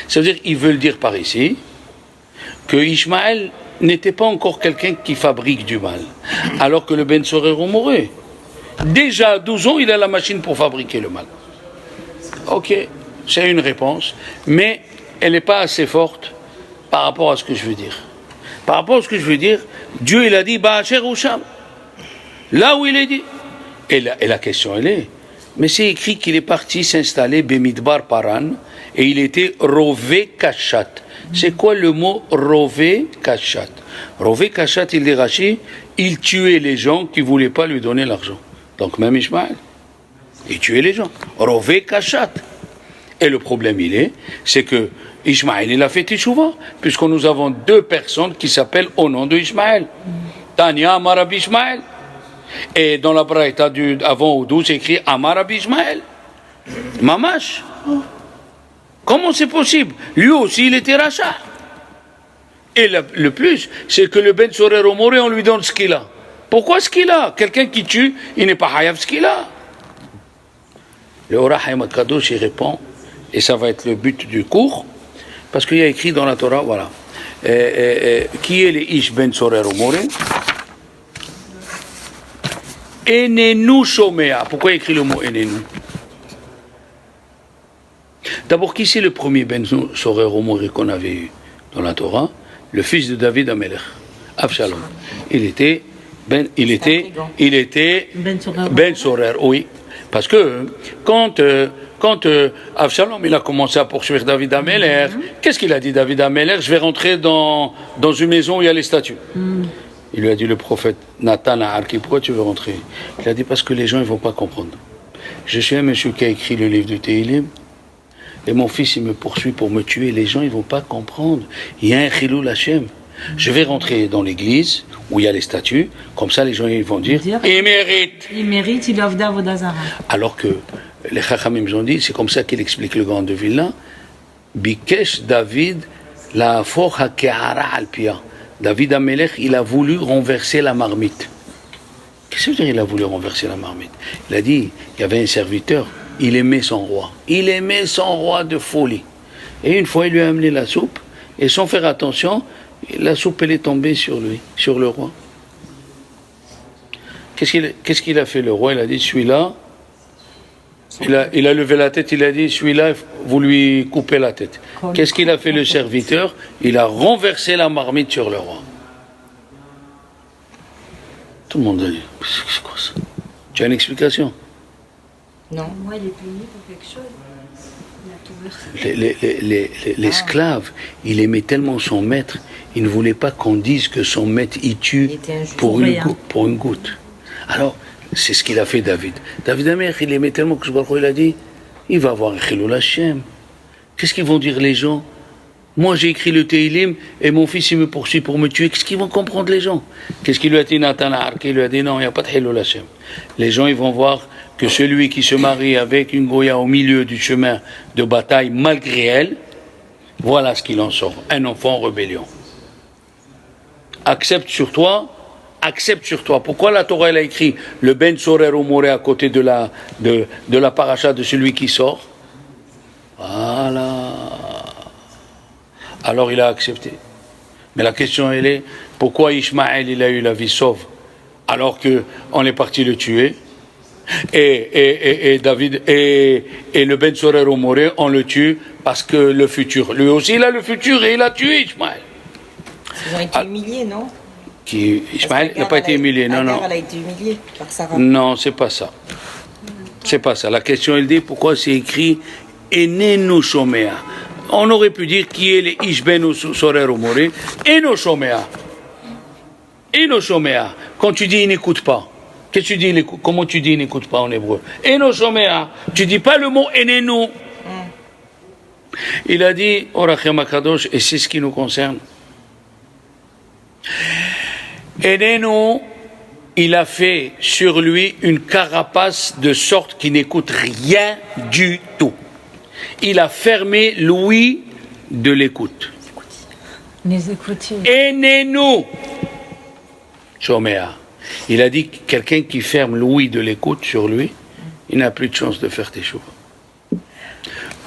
Ça veut dire, ils veulent dire par ici que Ishmaël n'était pas encore quelqu'un qui fabrique du mal, alors que le Ben Sorer mourrait. Déjà à 12 ans, il a la machine pour fabriquer le mal. Ok, c'est une réponse, mais elle n'est pas assez forte par rapport à ce que je veux dire. Par rapport à ce que je veux dire, Dieu il a dit Ba'asher Husham. Là où il est dit. Et la question elle est, mais c'est écrit qu'il est parti s'installer Bemidbar Paran et il était Rové Kachat. C'est quoi le mot Rové Kachat? Rové Kachat, il dit Rachi, il tuait les gens qui ne voulaient pas lui donner l'argent. Donc même Ishmaël, il tuait les gens. Rové Kachat. Et le problème c'est que Ishmaël, il a fait Teshuvah, puisque nous avons 2 personnes qui s'appellent au nom de Ishmaël. Tania Amar Ishmaël. Et dans la braïta avant ou 12, c'est écrit Amar Ishmaël. Mamash. Comment c'est possible? Lui aussi, il était rachat. Et le plus, c'est que le Ben Sorer au Moré, on lui donne ce qu'il a. Pourquoi ce qu'il a? Quelqu'un qui tue, il n'est pas hayav ce qu'il a. Le Ora Haïm Kadosh, il répond, et ça va être le but du cours, parce qu'il y a écrit dans la Torah, voilà, qui est le Ish Ben Sorer au Moré? Enenu Shomea. Pourquoi il écrit le mot Enenu? D'abord, qui c'est le premier Ben Sorer au Moré qu'on avait eu dans la Torah? Le fils de David Amelech, Avshalom. Il était Ben Sorer, oui. Parce que quand Avshalom il a commencé à poursuivre David Amelech, qu'est-ce qu'il a dit David Amelech? Je vais rentrer dans une maison où il y a les statues. Il lui a dit le prophète Nathan à Arki, pourquoi tu veux rentrer? Il a dit parce que les gens ne vont pas comprendre. Je suis un monsieur qui a écrit le livre du Tehillim, et mon fils il me poursuit pour me tuer. Les gens ils ne vont pas comprendre. Il y a un Chilul Hashem. Je vais rentrer dans l'église où il y a les statues, comme ça les gens ils vont dire il mérite. Il mérite, il offre d'Avodazara. Alors que les Chachamim ont dit, c'est comme ça qu'il explique le grand de Vilna, Bikesh David la forha ke'ara al-pia. David Amelech, il a voulu renverser la marmite. Qu'est-ce que ça veut dire il a voulu renverser la marmite? Il a dit, il y avait un serviteur, il aimait son roi. Il aimait son roi de folie. Et une fois, il lui a amené la soupe, et sans faire attention, la soupe, elle est tombée sur lui, sur le roi. Qu'est-ce qu'il a fait le roi? Il a dit, celui-là, il a levé la tête, il a dit, celui-là, vous lui coupez la tête. Qu'est-ce qu'il a fait le serviteur? Il a renversé la marmite sur le roi. Tout le monde a dit, c'est quoi ça? Tu as une explication? Non. Moi, il est puni pour quelque chose. Il a tout versé. L'esclave, il aimait tellement son maître, il ne voulait pas qu'on dise que son maître y tue pour une goutte. Alors, c'est ce qu'il a fait David. David Amer, il aimait tellement que il a dit, il va avoir un Chilul Hashem. Qu'est-ce qu'ils vont dire les gens? Moi j'ai écrit le Tehillim et mon fils il me poursuit pour me tuer. Qu'est-ce qu'ils vont comprendre les gens? Qu'est-ce qu'il lui a dit Nathan Arki? Il lui a dit non, il n'y a pas de Chilul Hashem. Les gens ils vont voir que celui qui se marie avec une Goya au milieu du chemin de bataille malgré elle, voilà ce qu'il en sort. Un enfant en rébellion. Accepte sur toi. Pourquoi la Torah elle a écrit le Ben Sorer ou Moré à côté de la paracha de celui qui sort? Voilà. Alors il a accepté. Mais la question elle est, pourquoi Ishmaël il a eu la vie sauve alors qu'on est parti le tuer? Et David et le Ben Sorer ou Moré on le tue parce que le futur. Lui aussi il a le futur et il a tué Ishmaël. Ils ont été humiliés, non? Ishmaël n'a pas été humilié, non. Elle a été humiliée par Sarah. Non, c'est pas ça. C'est pas ça. La question, elle dit pourquoi c'est écrit Enenu Shomea. On aurait pu dire qui est les Ishben Sorer ou Moré. Eno Shomea. Eno Shomea. Quand tu dis il n'écoute pas, qu'est-ce que tu dis, comment tu dis il n'écoute pas en hébreu? Eno Shomea. Tu dis pas le mot Enenu. Il a dit, Orachem Akadosh, et c'est ce qui nous concerne. Enenu, il a fait sur lui une carapace de sorte qu'il n'écoute rien du tout. Il a fermé l'ouïe de l'écoute. Les écoutiers. Enenu, Shomea. Il a dit quelqu'un qui ferme l'ouïe de l'écoute sur lui, il n'a plus de chance de faire teshuva.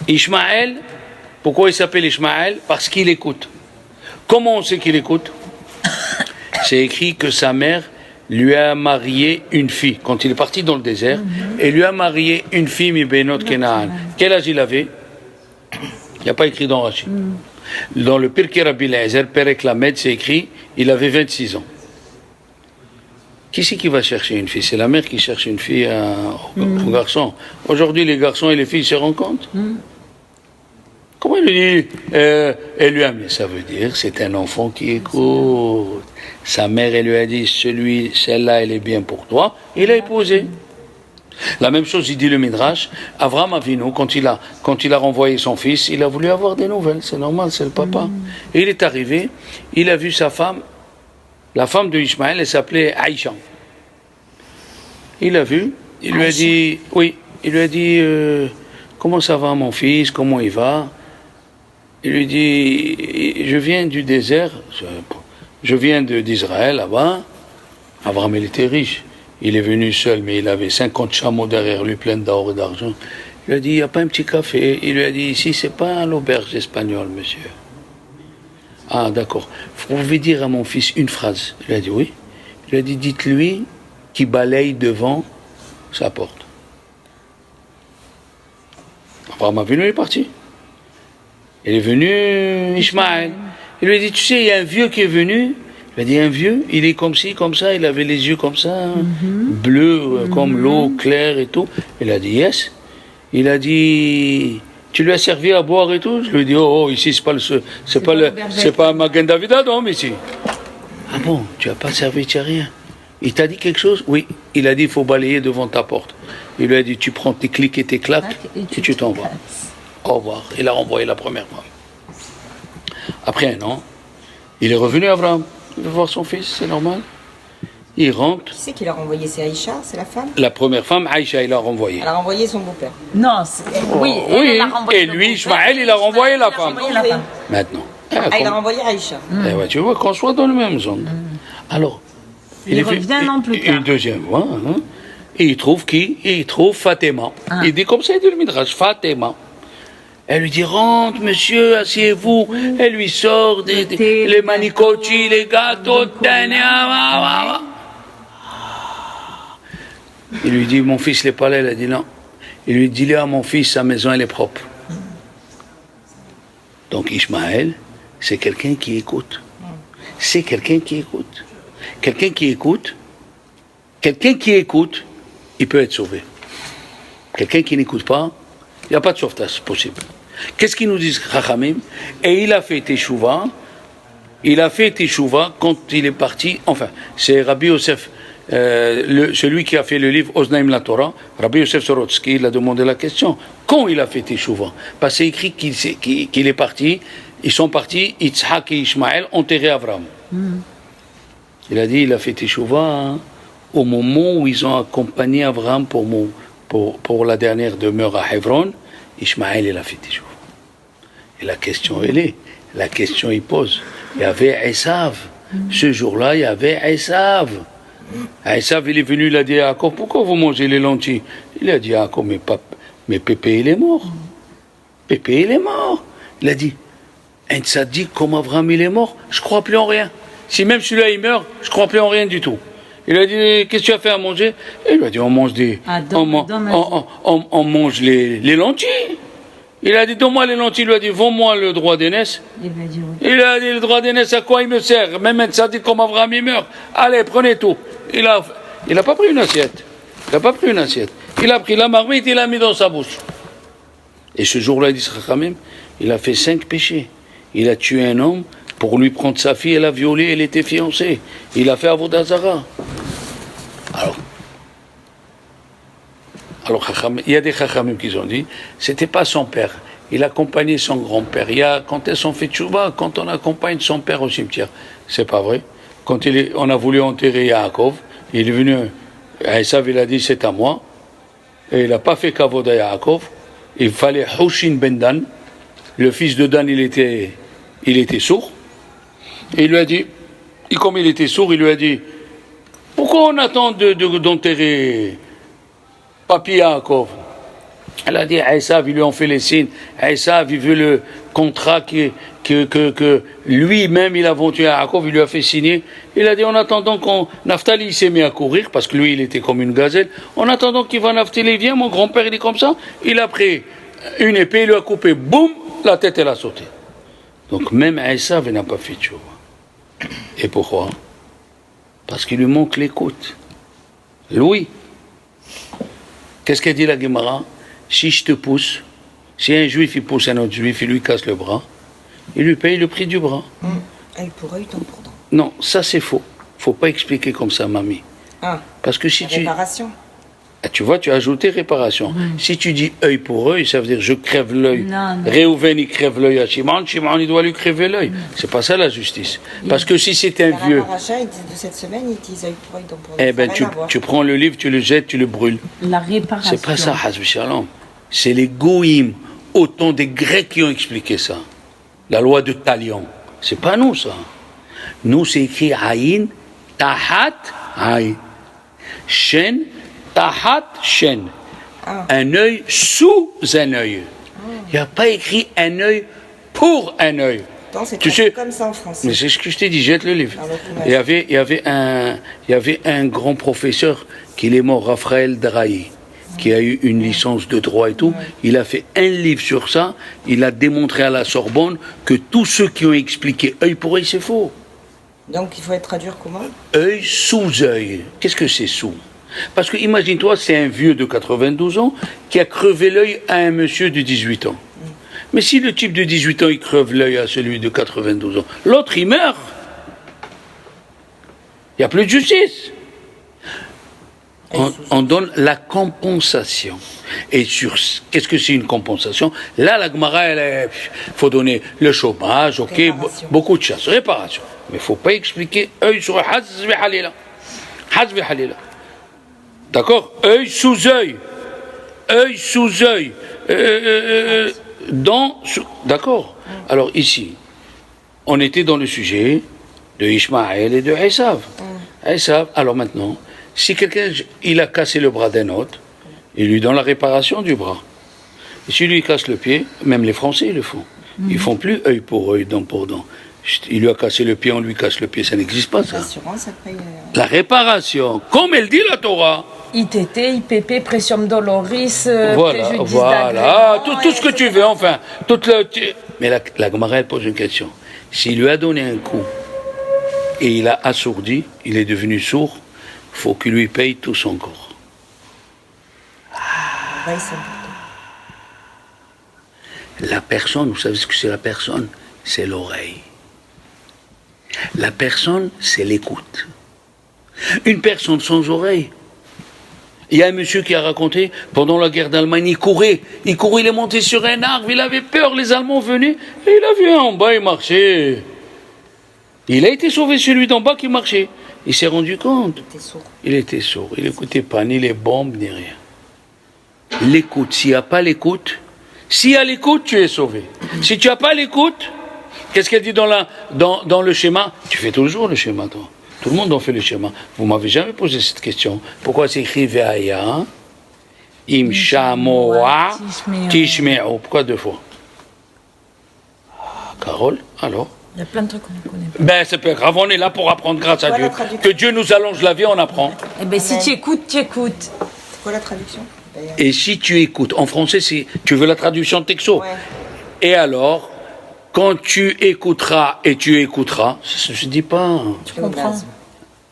Ishmaël, pourquoi il s'appelle Ishmaël? Parce qu'il écoute. Comment on sait qu'il écoute? C'est écrit que sa mère lui a marié une fille quand il est parti dans le désert et lui a marié une fille Mibenot Kenaan. Quel âge il avait? Il n'y a pas écrit dans Rashi. Dans le Pirkei Rabbi Eliezer, Perek Lamed, c'est écrit il avait 26 ans. Qui c'est qui va chercher une fille? C'est la mère qui cherche une fille au garçon. Aujourd'hui, les garçons et les filles se rencontrent. Comment il lui dit elle lui a mis? Ça veut dire c'est un enfant qui écoute. Sa mère, elle lui a dit celle-là, elle est bien pour toi. Il a épousé. La même chose, il dit le Midrash. Avraham Avinu, quand il a renvoyé son fils, il a voulu avoir des nouvelles. C'est normal, c'est le papa. Et il est arrivé, il a vu sa femme, la femme de Ishmaël, elle s'appelait Aïcha. Il l'a vu, il lui a dit, comment ça va mon fils, comment il va? Il lui dit, je viens du désert, je viens d'Israël là-bas. Abraham, il était riche. Il est venu seul, mais il avait 50 chameaux derrière lui, pleins d'or et d'argent. Il lui a dit, il n'y a pas un petit café? Il lui a dit, ici, c'est pas l'auberge espagnole, monsieur. Ah, d'accord. Vous pouvez dire à mon fils une phrase? Il a dit, oui. Il a dit, dites-lui qu'il balaye devant sa porte. Abraham Avinu est parti. Il est venu Ishmaël. Il lui a dit, tu sais, il y a un vieux qui est venu. Il a dit, un vieux, il est comme ci, comme ça, il avait les yeux comme ça, bleus, comme l'eau, claire et tout. Il a dit, yes. Il a dit, tu lui as servi à boire et tout? Je lui ai dit, ici, c'est pas Magen David Adom, ici. Ah, bon, tu n'as pas servi, tu n'as rien. Il t'a dit quelque chose? Oui. Il a dit, il faut balayer devant ta porte. Il lui a dit, tu prends tes clics et tes claques et tu t'en vas. Au revoir. Il a renvoyé la première femme. Après un an, il est revenu à Abraham. Il veut voir son fils, c'est normal. Il rentre. Qui c'est qui l'a renvoyé? C'est Aïcha, c'est la femme? La première femme, Aïcha, il l'a renvoyé. Elle a renvoyé son beau-père. Non, oui, elle a renvoyé Et lui, Ismaël, il a renvoyé la femme. Maintenant. Il a renvoyé Aïcha. Eh ben, tu vois qu'on soit dans le même zone. Alors, il revient un an plus tard. Une deuxième fois, hein, et il trouve qui? Il trouve Fatima. Il dit comme ça, il dit le Midrash, Fatima. Elle lui dit, rentre, monsieur, asseyez-vous. Elle lui sort les manicotti, les gâteaux, il lui dit, mon fils, il n'est pas là. Elle a dit non. Il lui dit, à mon fils, sa maison, elle est propre. Donc Ismaël, c'est quelqu'un qui écoute. C'est quelqu'un qui écoute. Quelqu'un qui écoute, il peut être sauvé. Quelqu'un qui n'écoute pas, il n'y a pas de sauvetage possible. Qu'est-ce qu'ils nous disent, Chachamim? Et il a fait Teshuvah. Il a fait Teshuvah quand il est parti. Enfin, c'est Rabbi Yosef, celui qui a fait le livre Oznaim la Torah, Rabbi Yosef Sorotsky, il a demandé la question. Quand il a fait Teshuvah? Parce que c'est écrit qu'il est parti. Ils sont partis, Yitzhak et Ishmaël enterré Abraham. Il a dit, il a fait Teshuvah au moment où ils ont accompagné Abraham pour la dernière demeure à Hebron. Ishmaël, il a fait Teshuvah. Et la question, il pose. Il y avait Esav. Ce jour-là, il y avait Esav. Esav, il est venu, il a dit à Jacob, pourquoi vous mangez les lentilles? Il a dit à Jacob, mais Pépé, il est mort. Pépé, il est mort. Il a dit, un tzaddik comme Abraham, il est mort, je ne crois plus en rien. Si même celui-là, il meurt, je ne crois plus en rien du tout. Il a dit, qu'est-ce que tu as fait à manger? Il lui a dit, on mange on mange les lentilles. Il a dit, donne-moi les lentilles. Il lui a dit, vends-moi le droit d'aînesse. Il a dit, le droit d'aînesse, à quoi il me sert? Même un tzaddik comme Abraham, il meurt. Allez, prenez tout. Il a pas pris une assiette. Il a pris la marmite, il l'a mis dans sa bouche. Et ce jour-là, il dit, il a fait 5 péchés. Il a tué un homme. Pour lui prendre sa fille, elle a violé, elle était fiancée. Il a fait Avodah Zara. Alors, il y a des chachamim qui ont dit, c'était pas son père. Il accompagnait son grand-père. Quand elles ont fait tchouba, quand on accompagne son père au cimetière, c'est pas vrai. Quand on a voulu enterrer Yaakov, il est venu, Esav, il a dit, c'est à moi. Et il n'a pas fait kavod à Yaakov. Il fallait Hushin ben Dan. Le fils de Dan, il était sourd. Et il lui a dit, et comme il était sourd, il lui a dit, pourquoi on attend d'enterrer Papi Yaakov? Elle a dit, Esav, ils lui ont fait les signes. Esav, il veut le contrat que lui-même, il a vendu à Yaakov, il lui a fait signer. Il a dit, en attendant Naphtali, il s'est mis à courir, parce que lui, il était comme une gazelle. En attendant qu'il va Naphtali, viens, mon grand-père, il est comme ça. Il a pris une épée, il lui a coupé, boum, la tête, elle a sauté. Donc même Esav, il n'a pas fait de choses. Et pourquoi? Parce qu'il lui manque l'écoute. Louis. Qu'est-ce qu'elle dit la Gemara? Si je te pousse, si un juif il pousse un autre juif, il lui casse le bras, il lui paye le prix du bras. Elle pourrait être pourtant. Non, ça c'est faux. Faut pas expliquer comme ça, mamie. Parce que si réparation. Tu vois, tu as ajouté réparation. Si tu dis œil pour œil, ça veut dire je crève l'œil. Réhouven, il crève l'œil à Shimon, Shimon, il doit lui crever l'œil. C'est pas ça la justice. Parce que si c'est un vieux. La paracha de cette semaine, il dit œil pour œil. Donc pour eh ben, tu prends le livre, tu le jettes, tu le brûles. La réparation. C'est pas ça, Hazbi Shalom. C'est les Goïm, autant des Grecs qui ont expliqué ça. La loi de Talion. C'est pas nous, ça. Nous, c'est écrit Aïn, Tahat, Aïn. Shen, Tahat Shen. Un œil sous un œil. Il n'y a pas écrit un œil pour un œil. Tu sais, comme ça en français. Mais c'est ce que je t'ai dit, jette le livre. Il y avait un grand professeur qui est mort, Raphaël Drahi, qui a eu une licence de droit et tout. Il a fait un livre sur ça. Il a démontré à la Sorbonne que tous ceux qui ont expliqué œil pour œil, c'est faux. Donc il faut être traduire comment? Œil sous œil. Qu'est-ce que c'est sous? Parce que imagine-toi, c'est un vieux de 92 ans qui a crevé l'œil à un monsieur de 18 ans. Mais si le type de 18 ans, il creve l'œil à celui de 92 ans, l'autre, il meurt. Il n'y a plus de justice. On donne la compensation. Et sur qu'est-ce que c'est une compensation? Là, la Gemara, il faut donner le chômage, ok, beaucoup de chasse, réparation. Mais il ne faut pas expliquer œil sur hazvi halila. Hazvi halila. D'accord? Œil sous œil. Œil sous œil. D'accord? Alors ici, on était dans le sujet de Ishmaël et de Esav. Esav, alors maintenant, si quelqu'un il a cassé le bras d'un autre, il lui donne la réparation du bras. Et si lui casse le pied, même les Français ils le font. Ils font plus œil pour œil, dent pour dent. Il lui a cassé le pied, on lui casse le pied, ça n'existe pas ça. L'assurance, après, La réparation, comme elle dit la Torah. ITT, IPP, Presium Doloris, Voilà, préjudice voilà, d'agrément, tout ce que tu veux, enfin. Mais la Gemara, elle pose une question. S'il lui a donné un coup et il a assourdi, il est devenu sourd, il faut qu'il lui paye tout son corps. ouais, c'est important. La personne, vous savez ce que c'est la personne? C'est l'oreille. La personne, c'est l'écoute. Une personne sans oreille. Il y a un monsieur qui a raconté, pendant la guerre d'Allemagne, il courait, il est monté sur un arbre, il avait peur, les Allemands venaient, et il a vu en bas, il marchait. Il a été sauvé celui d'en bas qui marchait. Il s'est rendu compte. Il était sourd, il n'écoutait pas ni les bombes, ni rien. L'écoute, s'il n'y a pas l'écoute, s'il y a l'écoute, tu es sauvé. Si tu n'as pas l'écoute, qu'est-ce qu'elle dit dans le schéma? Tu fais toujours le schéma, toi. Tout le monde en fait le schéma. Vous m'avez jamais posé cette question. Pourquoi c'est écrit Ve'aya, Im Shamoa, Tishme'u? Pourquoi deux fois? Carole, alors? Il y a plein de trucs qu'on ne connaît pas. Ben, c'est pas grave, on est là pour apprendre grâce à Dieu. Que Dieu nous allonge la vie, on apprend. Eh bien, si tu écoutes, tu écoutes. C'est quoi la traduction? Et si tu écoutes, en français, tu veux la traduction texto. Ouais. Et alors, quand tu écouteras et tu écouteras, ça ne se dit pas. Tu comprends.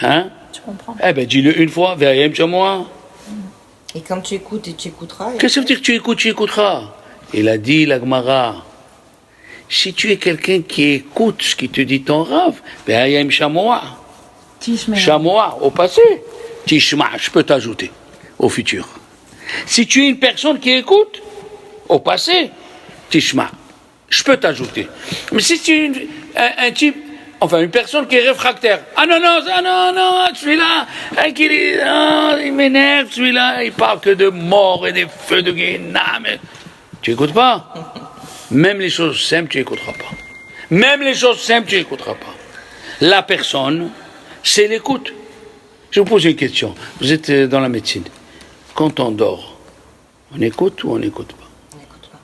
Hein? Tu comprends. Eh ben, dis-le une fois, Ve'ayem Shamoa. Et quand tu écoutes et tu écouteras. Qu'est-ce que ça veut dire que tu écoutes, tu écouteras? Il a dit, la Gemara, si tu es quelqu'un qui écoute ce qui te dit ton rave, Ve'ayem Shamoa. Shamoa, au passé. Tishma, je peux t'ajouter, au futur. Si tu es une personne qui écoute, au passé, Tishma, je peux t'ajouter. Mais si tu es un type, enfin une personne qui est réfractaire, ah non, celui-là, il m'énerve, celui-là, il parle que de mort et des feux de Guénam. Tu n'écoutes pas. Même les choses simples, tu n'écouteras pas. Même les choses simples, tu n'écouteras pas. La personne, c'est l'écoute. Je vous pose une question. Vous êtes dans la médecine. Quand on dort, on écoute ou on n'écoute pas? On n'écoute pas.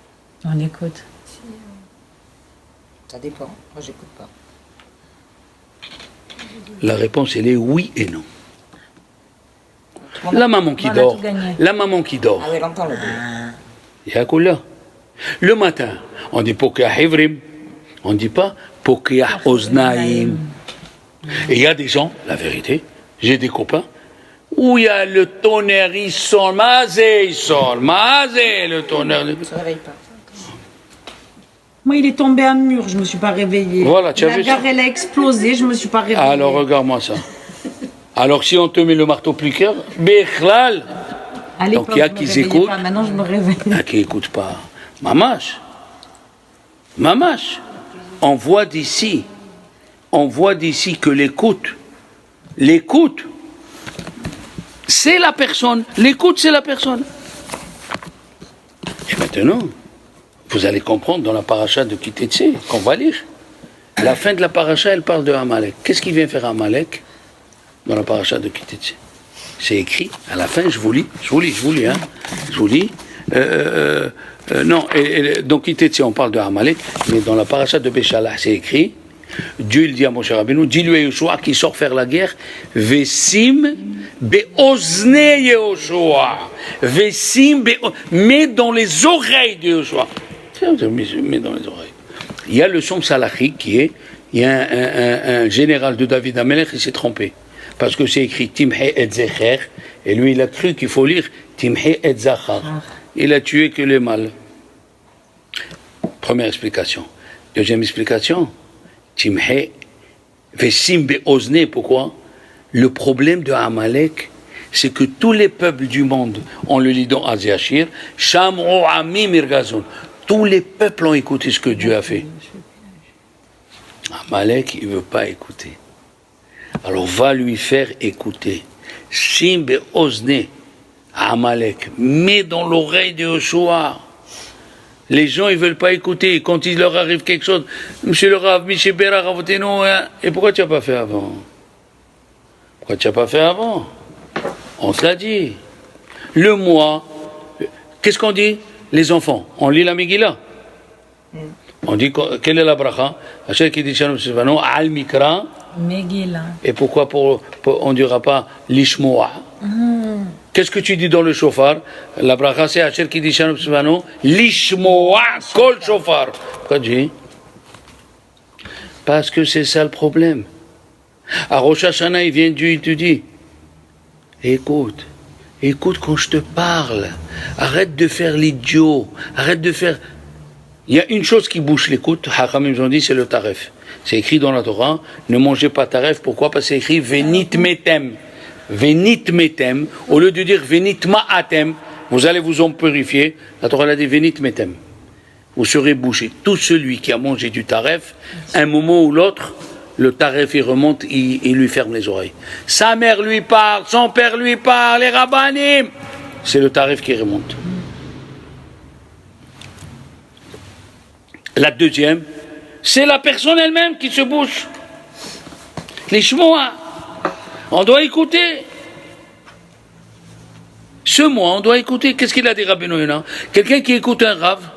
On écoute. Ça dépend. Moi, j'écoute pas. La réponse, elle est oui et non. Autrement, La maman qui On a dort, tout gagné. la maman qui dort, Ah oui, elle entend le bruit. il y a quoi là? Le matin, on dit Pokeah Hivrim, on ne dit pas Pokeah Oznaim. Et il y a des gens, la vérité, j'ai des copains, où il y a le tonnerre, il sonne, mazé, le tonnerre. Ne se réveille pas. Moi, il est tombé à mur, je ne me suis pas réveillée. Voilà, tu as La vu gare, ça? elle a explosé, je ne me suis pas réveillée. Alors regarde-moi ça. Alors si on te met le marteau pliqueur, Bechlal, À donc, l'époque, il y a je me qui réveillais écoutent. pas, maintenant, je me réveille. qui n'écoute pas. Mamache. On voit d'ici que l'écoute, c'est la personne. L'écoute, c'est la personne. Et maintenant, vous allez comprendre dans la paracha de Kitetse, qu'on va lire. La fin de la paracha, elle parle de Amalek. Qu'est-ce qu'il vient faire Amalek dans la paracha de Kitetse? C'est écrit, à la fin, je vous lis. Donc Kitetse, on parle de Amalek, mais dans la paracha de Béchalah, c'est écrit, Dieu il dit à Moshe Rabbeinu, dis-lui à Yehoshua qui sort faire la guerre, Vesim be'ozne Yehoshua. Mets dans les oreilles de Yehoshua. Mets dans les oreilles. Il y a le son salachique qui est, il y a un général de David Amelech, il s'est trompé. Parce que c'est écrit Timhe et Zecher, et lui il a cru qu'il faut lire Timhe et Zachar. Il a tué que les mâles. Première explication. Deuxième explication, Timhe, Vesim be'ozne, pourquoi? Le problème de Amalek, c'est que tous les peuples du monde, on le lit dans Aziachir, Sham'u Ami Mirgazon, tous les peuples ont écouté ce que Dieu a fait. Amalek, il ne veut pas écouter. Alors va lui faire écouter. Shimbe Ozne, Amalek, mets dans l'oreille de Yoshua. Les gens, ils ne veulent pas écouter. Quand il leur arrive quelque chose, Monsieur le Rav, Miché Bera, Ravoteno, et pourquoi tu n'as pas fait avant? Pourquoi tu n'as pas fait avant? On te l'a dit. Le mois, qu'est-ce qu'on dit? Les enfants, on lit la Megillah. On dit, quelle est la bracha? Hachem qui dit, Al Mikra. Megillah. Et pourquoi on ne dira pas l'Ishmoa? Qu'est-ce que tu dis dans le shofar? La bracha, c'est Hachem qui dit, l'Ishmoa kol shofar. Pourquoi tu dis? Parce que c'est ça le problème. À Rosh Hashanah, il vient Dieu, il te dit, écoute quand je te parle, arrête de faire l'idiot, arrête de faire... Il y a une chose qui bouche l'écoute, Hachamim ils ont dit, c'est le taref. C'est écrit dans la Torah, ne mangez pas taref, pourquoi? Parce que c'est écrit venit metem. Venit metem, au lieu de dire venit ma'atem, vous allez vous en purifier, la Torah a dit venit metem. Vous serez bouché. Tout celui qui a mangé du taref, un moment ou l'autre, le taref il remonte, il lui ferme les oreilles. Sa mère lui parle, son père lui parle, les rabbanim, c'est le taref qui remonte. La deuxième, c'est la personne elle-même qui se bouche. Les shmoa, on doit écouter. Ce mois, on doit écouter. Qu'est-ce qu'il a dit Rabbeinu Yonah? Quelqu'un qui écoute un rave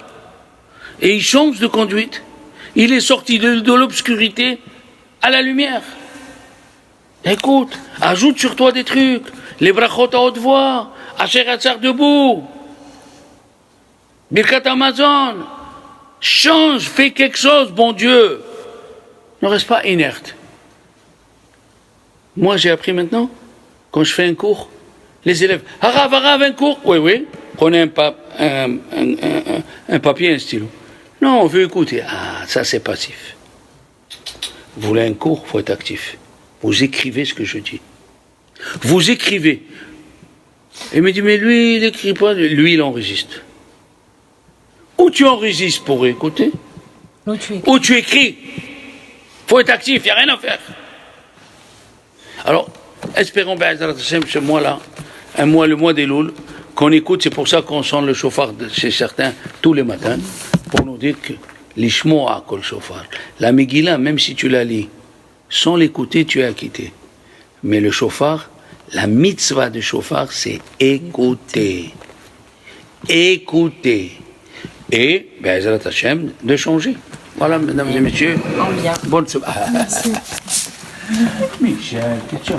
et il change de conduite, il est sorti de l'obscurité à la lumière. Écoute, ajoute sur toi des trucs, les brachot à haute voix, Asher Hatzar debout, Birkat Amazon, change, fais quelque chose, bon Dieu. Ne reste pas inerte. Moi, j'ai appris maintenant, quand je fais un cours, les élèves, Harav, un cours? Oui, prenez un papier, un stylo. Non, on veut écouter. Ah, ça c'est passif. Vous voulez un cours, il faut être actif. Vous écrivez ce que je dis. Vous écrivez. Il me dit, mais lui, il n'écrit pas. Lui, il enregistre. Ou tu enregistres pour écouter, ou tu écris. Il faut être actif, il n'y a rien à faire. Alors, espérons, ce mois-là, le mois des Loul, qu'on écoute, c'est pour ça qu'on sent le chauffard chez certains tous les matins, pour nous dire que l'ishmoa kol shofar. La Megillah, même si tu la lis, sans l'écouter, tu es acquitté. Mais le shofar, la mitzvah de shofar, c'est écouter. Écouter. Et, Be'ezrat Hashem, de changer. Voilà, mesdames et messieurs. En bien. Bonne semaine. Michel, qu'est-ce que tu as